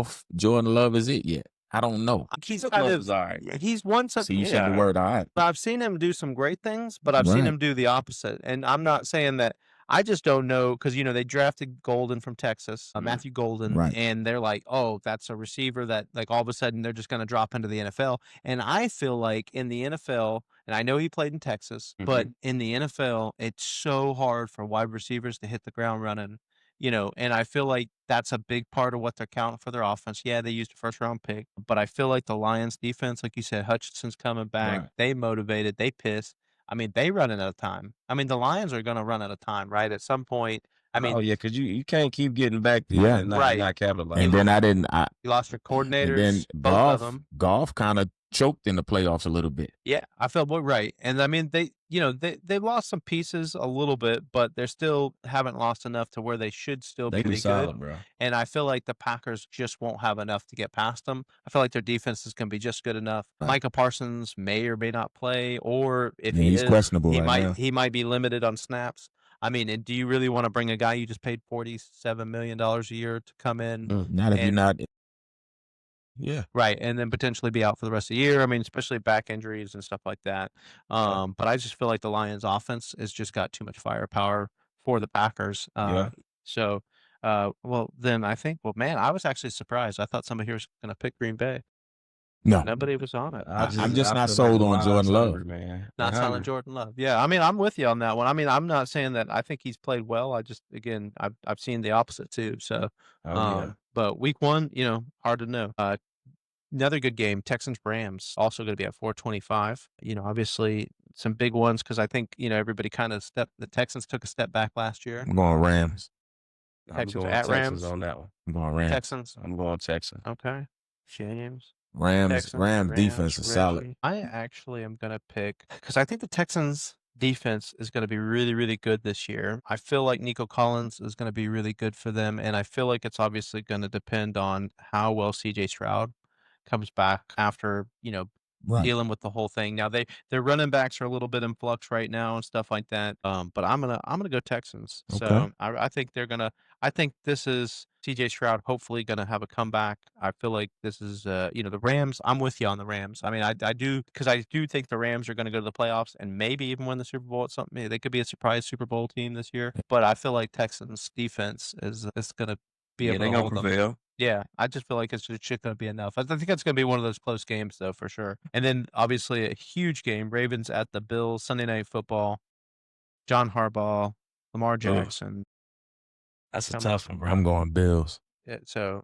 C: if Jordan Love is it yet. I don't know.
B: He's
D: Look,
B: kind
D: Love
B: of
D: is all right.
B: he's won some.
C: See, you said
B: yeah.
C: the word all right.
B: I've seen him do some great things, but I've seen
C: Right.
B: him do the opposite. And I'm not saying that. I just don't know because they drafted Golden from Texas, Matthew Golden,
C: Right.
B: and they're like, oh, that's a receiver that like all of a sudden they're just going to drop into the NFL. And I feel like in the NFL, and I know he played in Texas, but in the NFL, it's so hard for wide receivers to hit the ground running, and I feel like that's a big part of what they're counting for their offense. Yeah, they used a first round pick, but I feel like the Lions defense, like you said, Hutchinson's coming back.
C: Right.
B: They motivated, they pissed. I mean, they running out of time. I mean, the Lions are going to run out of time, right? At some point. I mean,
D: oh yeah, because you can't keep getting back there
C: Yeah.
D: and not,
B: Right.
D: not capitalizing.
C: And then I didn't.
B: you lost your
C: And then
B: coordinators, both of them.
C: golf kind of choked in the playoffs a little bit.
B: Yeah, I felt right. And I mean, they lost some pieces a little bit, but they still haven't lost enough to where they should still
D: They
B: be
D: be
B: good.
D: solid, bro.
B: And I feel like the Packers just won't have enough to get past them. I feel like their defense is going to be just good enough.
C: Right.
B: Micah Parsons may or may not play, or if
C: Yeah,
B: he
C: he's
B: is,
C: questionable
B: he
C: right
B: might
C: now.
B: he might be limited on snaps. I mean, and do you really want to bring a guy you just paid $47 million a year to come in?
C: Not if you're
B: and-
C: not. Yeah.
B: Right, and then potentially be out for the rest of the year. I mean, especially back injuries and stuff like that. But I just feel like the Lions' offense has just got too much firepower for the Packers.
D: Yeah.
B: So, well, then I think, man, I was actually surprised. I thought somebody here was going to pick Green Bay.
C: No.
B: Nobody was on it.
C: I'm just
D: I
C: not
D: feel
C: sold
D: the
C: on
D: Lions
C: Jordan Love.
D: hungry, man.
B: Not
D: They're
B: selling
D: hungry.
B: Jordan Love. Yeah, I mean, I'm with you on that one. I mean, I'm not saying that I think he's played well. I just, again, I've seen the opposite too. So,
D: Oh yeah.
B: but week one, hard to know. Another good game, Texans-Rams, also going to be at 425. Obviously some big ones because I think, everybody kind of the Texans took a step back last year.
C: I'm going Rams.
D: I'm
B: Texans
D: going
B: at
D: Texans
B: Rams.
D: on that one.
C: I'm going Rams.
B: Texans.
D: I'm going Texans.
B: Okay. James.
C: Rams
B: Texans,
C: defense is solid.
B: Reggie. I actually am going to pick because I think the Texans defense is going to be really, really good this year. I feel like Nico Collins is going to be really good for them, and I feel like it's obviously going to depend on how well CJ Stroud comes back after,
C: Right.
B: dealing with the whole thing. Now their running backs are a little bit in flux right now and stuff like that. But I'm gonna go Texans.
C: Okay.
B: So I think I think this is CJ Stroud hopefully gonna have a comeback. I feel like this is the Rams. I'm with you on the Rams. I mean I do because I do think the Rams are gonna go to the playoffs and maybe even win the Super Bowl at something. They could be a surprise Super Bowl team this year. But I feel like Texans defense is gonna be
D: Yeah,
B: able
D: they
B: to
D: gonna
B: hold them.
D: prevail.
B: Yeah, I just feel like it's just going to be enough. I think it's going to be one of those close games, though, for sure. And then, obviously, a huge game, Ravens at the Bills, Sunday Night Football, John Harbaugh, Lamar Jackson.
D: That's a
B: Come
D: tough one, bro.
C: I'm going Bills.
B: So,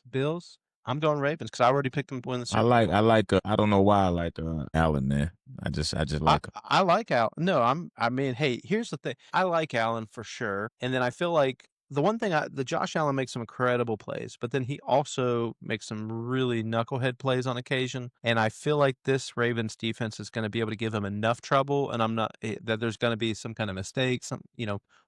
D: Bills.
B: I'm going Ravens because I already picked them to win the Super
C: I
B: Bowl.
C: like I don't know why I like Allen there. I just like him.
B: I like Allen. No, I mean, hey, here's the thing. I like Allen for sure. And then I feel like the one thing the Josh Allen makes some incredible plays, but then he also makes some really knucklehead plays on occasion. And I feel like this Ravens defense is going to be able to give him enough trouble. And I'm not that there's going to be some kind of mistake,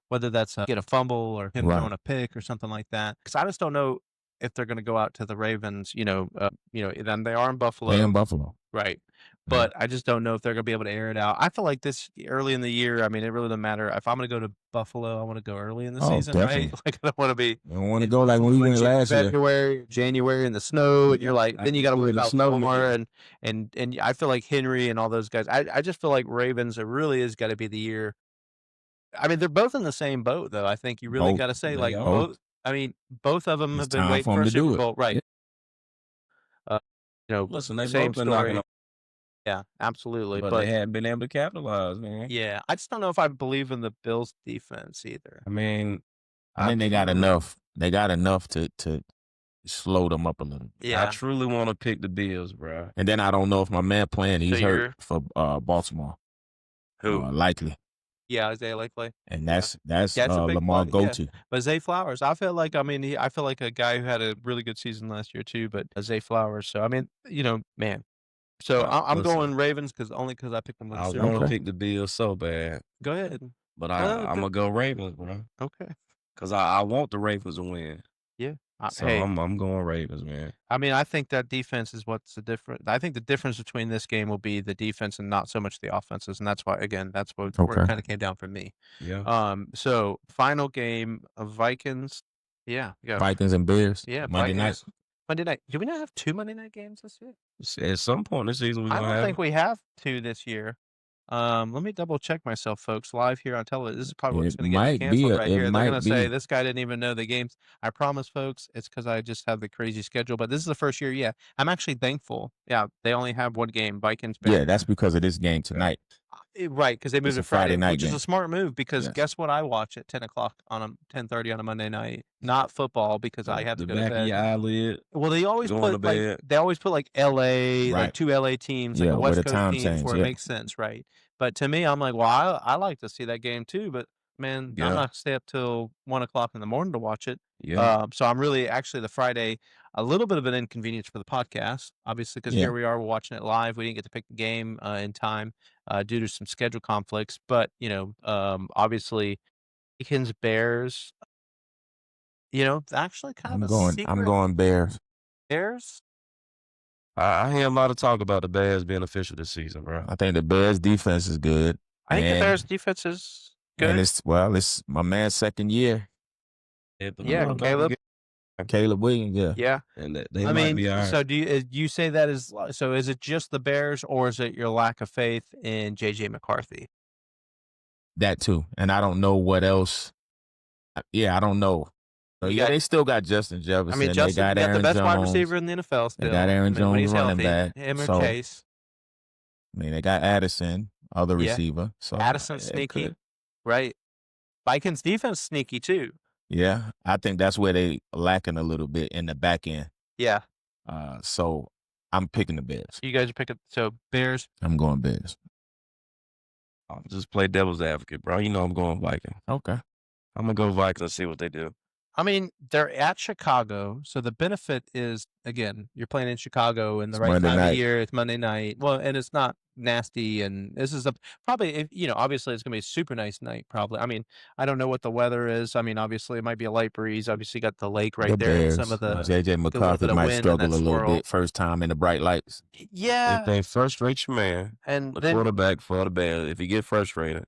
B: whether that's get a fumble or him
C: Right.
B: throwing a pick or something like that. Because I just don't know if they're going to go out to the Ravens, then they are in Buffalo.
C: They're in Buffalo.
B: Right. But I just don't know if they're going to be able to air it out. I feel like this early in the year, I mean, it really doesn't matter. If I'm going to go to Buffalo, I want to go early in the season,
C: definitely.
B: right? Like, I don't want to be
C: I don't want to go like when we went last year.
B: February, January in the snow, and you're like, then you got to worry
D: The
B: about
D: snow
B: more. And I feel like Henry and all those guys, I just feel like Ravens, it really is got to be the year. I mean, they're both in the same boat, though. I think you really
C: Both.
B: got to say,
D: They
B: like,
D: are.
B: both. I mean, both of them
C: It's
B: have been
C: time
B: waiting
C: for
B: for
C: 'em
B: a
C: to do
B: Super
C: it.
B: Bowl, right?
D: Listen, they
B: same
D: both been knocking
B: story.
D: on,
B: Yeah, absolutely.
D: but they hadn't been able to capitalize, man.
B: Yeah, I just don't know if I believe in the Bills' defense either.
D: I mean,
C: I think they got
D: truly-
C: enough. They got enough to slow them up a little.
B: Yeah,
D: I truly want to pick the Bills, bro.
C: And then I don't know if my man playing. He's
B: So
C: hurt for Baltimore.
D: Who?
C: Likely.
B: yeah, Isaiah Likely.
C: And that's
B: That's a big
C: Lamar
B: play, yeah.
C: Goatee.
B: But Zay Flowers, I feel like, I feel like a guy who had a really good season last year too, but Zay Flowers. So, I mean, man. So I'm
D: Listen.
B: going Ravens only because I picked them.
D: I
B: Super
D: want to
B: Bowl.
D: pick the Bills so bad,
B: Go ahead.
D: but
B: Well,
D: I'm gonna go Ravens, bro,
B: Okay.
D: because I want the Ravens to win.
B: Yeah.
D: So
B: Hey,
D: I'm going Ravens, man.
B: I mean, I think that defense is what's the difference. I think the difference between this game will be the defense and not so much the offenses, and that's why, again, that's where it
C: Okay.
B: kind of came down for me.
D: Yeah.
B: So final game of Vikings. Yeah. Go.
C: Vikings and Bears.
B: Yeah.
C: Monday night.
B: Vikings. Monday night. Do we not have 2 Monday night games this year?
D: At some point this season, we're
B: I
D: gonna
B: don't
D: have
B: think we have 2 this year. Let me double check myself, folks. Live here on television. This is probably what's
C: It
B: going to get me
C: might be.
B: canceled right
C: It
B: here. They're going
C: might
B: to say
C: be.
B: this guy didn't even know the games. I promise, folks, it's because I just have the crazy schedule. But this is the first year. Yeah, I'm actually thankful. Yeah, they only have one game, Vikings.
C: Yeah, that's because of this game tonight.
B: Right, because they moved
C: It's
B: to
C: a Friday night
B: which is
C: game.
B: a smart move. Because
C: Yes.
B: guess what? I watch at 10:00 on a 10:30 on a Monday night. Not football because I have to
D: The
B: go to
D: back of
B: bed.
D: your eyelid.
B: Well, they always
D: Going to
B: put like
D: bed.
B: LA, like
C: Right.
B: 2 LA teams, like
C: Yeah,
B: a
C: with
B: West
C: a
B: Coast
C: time
B: team,
C: change,
B: where it
C: yeah.
B: makes sense, right? But to me, I'm like, well, I like to see that game too, but man, I'm
D: Yeah.
B: not gonna stay up till 1:00 in the morning to watch it.
D: Yeah.
B: So I'm really actually the Friday a little bit of an inconvenience for the podcast, obviously, because
C: Yeah.
B: here we are, we're watching it live. We didn't get to pick the game in time due to some schedule conflicts, but obviously, Vikings Bears. Actually, kind of a
C: I'm
B: secret
C: going Bears.
B: Bears.
D: I hear a lot of talk about the Bears being official this season, bro.
C: I think the Bears defense is good.
B: I think the
C: and,
B: Bears defense is good.
C: And it's my man's second year.
B: Yeah, Caleb.
C: Caleb Williams, yeah.
B: Yeah,
D: And they
B: I
D: might
B: mean,
D: be all right.
B: so do you say that is it just the Bears or is it your lack of faith in JJ McCarthy?
C: That too. And I don't know what else. Yeah, I don't know. So
B: You
C: yeah,
B: got-
C: they still got Justin Jefferson.
B: I mean, Justin,
C: they got
B: you got
C: Aaron
B: the best
C: Jones.
B: wide receiver in the NFL still.
C: They got Aaron
B: when
C: Jones
B: he's
C: running
B: healthy.
C: back.
B: Him or
C: So,
B: Chase.
C: I mean, they got Addison, other
B: Yeah.
C: receiver. So
B: Addison
C: it
B: sneaky,
C: could.
B: right? Vikings defense sneaky too.
C: Yeah, I think that's where they lacking a little bit in the back end.
B: Yeah.
C: So I'm picking the Bears.
B: You guys are picking Bears.
C: I'm going Bears.
D: I'll just play devil's advocate, bro. You know I'm going Vikings.
C: Okay.
D: I'm gonna go Vikings and see what they do.
B: I mean, they're at Chicago, so the benefit is again, you're playing in Chicago in the
C: It's
B: right
C: Monday
B: time
C: night.
B: of year. It's Monday night. Well, and it's not nasty, and this is probably obviously it's gonna be a super nice night. Probably. I mean, I don't know what the weather is. I mean, obviously it might be a light breeze. Obviously, you got the lake right
C: The
B: there, and
C: Bears.
B: some of the
C: JJ McCarthy
B: bit of
C: might
B: wind and
C: struggle
B: that
C: a little
B: swirl.
C: bit first time in the bright lights.
B: Yeah,
D: If they frustrate your man,
B: and
D: the
B: then
D: quarterback for the Bears, if he get frustrated,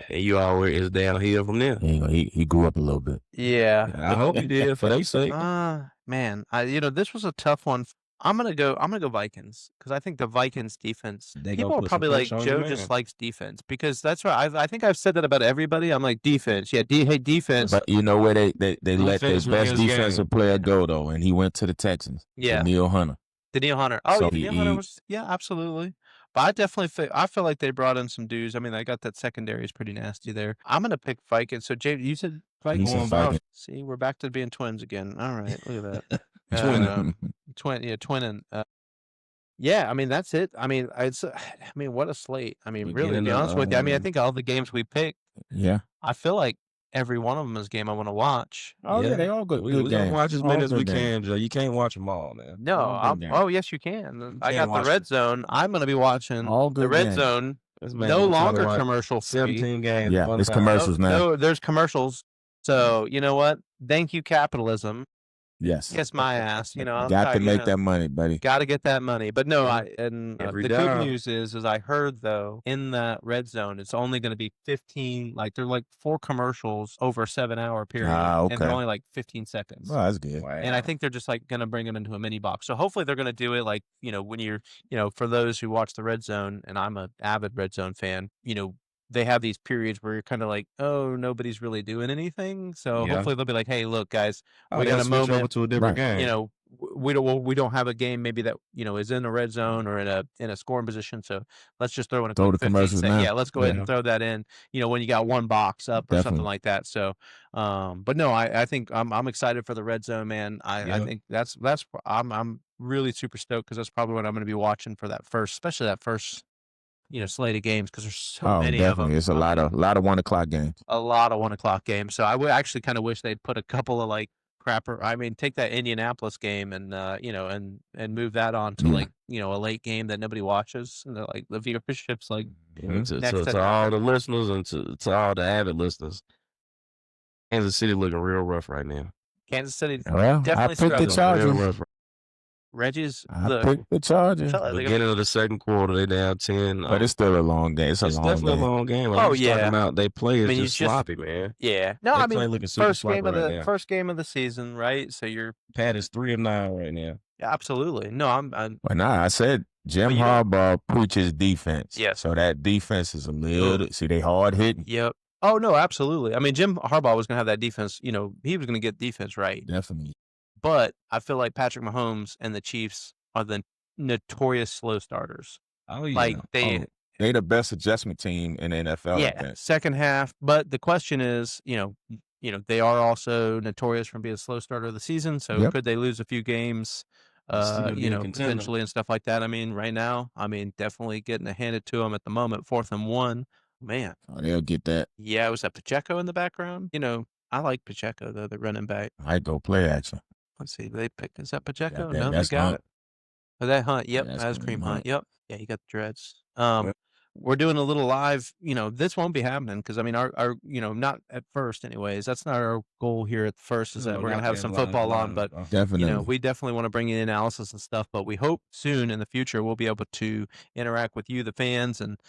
D: and you always is downhill from there.
C: He grew up a little bit.
B: yeah.
D: I hope he did for their sake.
B: Man, this was a tough one. I'm gonna go Vikings because I think the Vikings defense.
D: They
B: People
D: gonna
B: are
D: put some
B: probably like
D: pressure on your
B: Joe just
D: man.
B: likes defense because that's right. I think I've said that about everybody. I'm like defense. Yeah, hey defense.
C: But you know where they let their
D: Defense
C: best
D: wins
C: defensive player go though, and he went to the Texans.
B: Yeah.
C: Daniil Hunter.
B: Daniil Hunter. Oh,
C: So
B: yeah, Daniil Hunter was absolutely. But I definitely I feel like they brought in some dudes. I mean, I got that secondary is pretty nasty there. I'm gonna pick Vikings. So James, you said Vikings.
C: He said Vikings.
B: See, we're back to being twins again. All right, look at that. Twinning. Yeah, I mean that's it. I mean, what a slate. I mean, really, to be honest with you, I mean, I think all the games we picked,
C: Yeah.
B: I feel like every one of them is a game I want to watch.
C: Oh yeah, they all good.
D: We
C: Good
D: gonna
C: games.
D: watch as
C: All
D: many as
C: good
D: we
C: games.
D: can, Joe. You can't watch them all, man.
B: No,
C: All good games.
B: yes, you can. I
D: can't
B: got
D: watch
B: the Red
D: it.
B: Zone. I'm gonna be watching
C: All
B: the
C: good
B: Red
C: games.
B: Zone.
D: This man
B: No
D: gonna try to
B: longer
D: watch
B: commercial free.
D: 17 games.
C: Yeah,
D: one
C: it's
D: time.
C: commercials now.
B: No, there's commercials. So you know what? Thank you, capitalism.
C: Yes.
B: Kiss my ass. I'm
C: Got to
B: tired,
C: make that money, buddy.
B: Got to get that money. But no,
D: Every
B: the
D: dime.
B: good news is I heard though in that red zone it's only going to be 15. Like they're like 4 commercials over a 7-hour period, and they're
C: okay.
B: only like 15 seconds.
C: Well, that's good.
D: Wow.
B: And I think they're just like going to bring them into a mini box. So hopefully they're going to do it like when you're for those who watch the red zone, and I'm an avid red zone fan. They have these periods where you're kind of like, oh, nobody's really doing anything. So
D: Yeah.
B: hopefully they'll be like, hey, look, guys,
D: Oh,
B: we
D: they
B: got a
D: switch over
B: moment.
D: to a different game.
B: We don't have a game maybe that is in the red zone or in a scoring position. So let's just throw in a
C: Throw
B: quick
C: the
B: 15
C: commercials
B: second.
C: now.
B: Yeah, let's go ahead
D: Yeah.
B: and throw that in. When you got one box up or something
C: Definitely.
B: like that. So, but no, I think I'm excited for the red zone, man. I
D: Yep.
B: think that's I'm really super stoked because that's probably what I'm going to be watching for especially that first slate of games because there's so many of them.
C: It's a lot of 1:00 games.
B: A lot of 1:00 games. So I would actually kind of wish they'd put a couple of like crapper. I mean, take that Indianapolis game and and move that on to like a late game that nobody watches, and like the viewership's like
D: Yeah, to
B: next to
D: all the listeners and to all the avid listeners, Kansas City looking real rough right now.
B: Kansas City.
C: Well, I
B: definitely
C: picked the
B: struggling.
D: Real
C: Chargers.
D: rough.
B: Reggie's
C: I picked the Chargers.
D: Beginning of the second quarter, they down 10.
C: But it's still a long game. It's
D: definitely a long game. Like
B: Oh,
D: you was talking
B: yeah.
D: about, they play is
B: I mean, you
D: just
B: just-
D: sloppy, man.
B: Yeah. No,
D: They
B: I
D: play
B: mean
D: looking super
B: first
D: sloppy
B: game of
D: right
B: the
D: now.
B: first game of the season, right? So you're
D: Pat is 3-9 right now.
B: Absolutely. No, I'm
C: Well, nah, I said Jim
B: But you don't-
C: Harbaugh preaches defense.
B: Yes.
C: So that defense is a little, see, they hard hitting.
B: Yep. Oh, no, absolutely. I mean, Jim Harbaugh was going to have that defense, he was going to get defense right.
C: Definitely.
B: But I feel like Patrick Mahomes and the Chiefs are the notorious slow starters.
D: Oh yeah.
B: Like they
C: They the best adjustment team in the NFL. I
B: Yeah,
C: think.
B: second half. But the question is, they are also notorious from being a slow starter of the season. So
C: Yep.
B: could they lose a few games,
D: Still be a contender.
B: potentially and stuff like that? I mean, right now, definitely getting it handed to them at the moment, 4th and 1. Man,
C: Oh, they'll get that.
B: yeah, was that Pacheco in the background? I like Pacheco though, the running back.
C: Might go play action.
B: Let's see, they picked. Is that Pacheco?
C: that-
B: No, they
C: that's
B: got
C: Hunt.
B: it. Oh, that Hunt. Yep,
C: that's
B: that's
C: Kareem
B: Cream Hunt.
C: Hunt.
B: Yep. Yeah, you got the dreads.
D: Yep.
B: We're doing a little live. This won't be happening because our not at first, anyways. That's not our goal here at first. Is that we're gonna have some football on, but
C: Definitely.
B: we definitely want to bring in analysis and stuff. But we hope soon in the future we'll be able to interact with you, the fans, and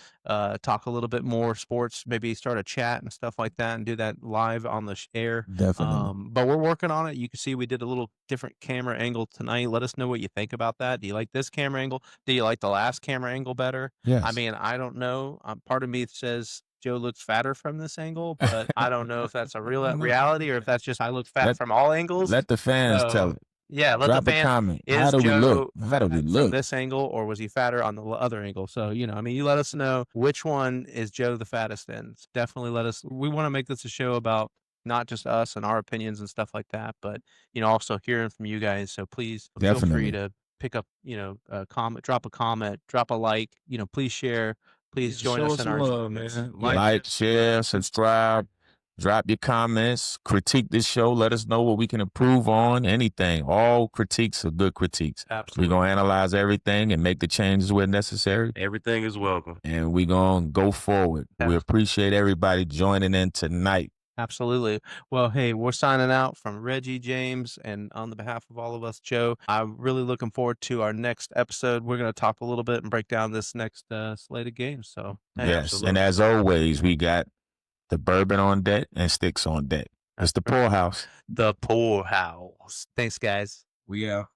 B: talk a little bit more sports. Maybe start a chat and stuff like that, and do that live on the air.
C: Definitely.
B: But we're working on it. You can see we did a little different camera angle tonight. Let us know what you think about that. Do you like this camera angle? Do you like the last camera angle better?
C: Yes.
B: I mean, I don't know. Part of me says Joe looks fatter from this angle, but I don't know if that's a real reality or if that's just I look fat from all angles.
C: Let the fans tell it.
B: Yeah, let
C: Drop
B: the
C: a
B: fans.
C: comment.
B: Is
C: How do we
B: Joe
C: look? How do we
B: from
C: look?
B: this angle, or was he fatter on the other angle? So you let us know which one is Joe the fattest in. Definitely let us. We want to make this a show about not just us and our opinions and stuff like that, but also hearing from you guys. So please feel free
C: Definitely.
B: to pick up, a comment, drop a like, please share, please join
D: Show
B: us
D: us
B: in
D: some
B: our
D: love, man.
C: Like, share, subscribe, drop your comments, critique this show. Let us know what we can improve on. Anything. All critiques are good critiques.
B: Absolutely.
C: We're going to analyze everything and make the changes where necessary.
D: Everything is welcome.
C: And we're going to go forward. We appreciate everybody joining in tonight.
B: Absolutely. Well, hey, we're signing out from Reggie, James, and on the behalf of all of us, Joe. I'm really looking forward to our next episode. We're going to talk a little bit and break down this next slate of games. So, hey,
C: Yes.
B: absolutely.
C: And as always, we got the bourbon on deck and sticks on deck. It's the poorhouse.
B: The poorhouse. Thanks, guys.
D: We out.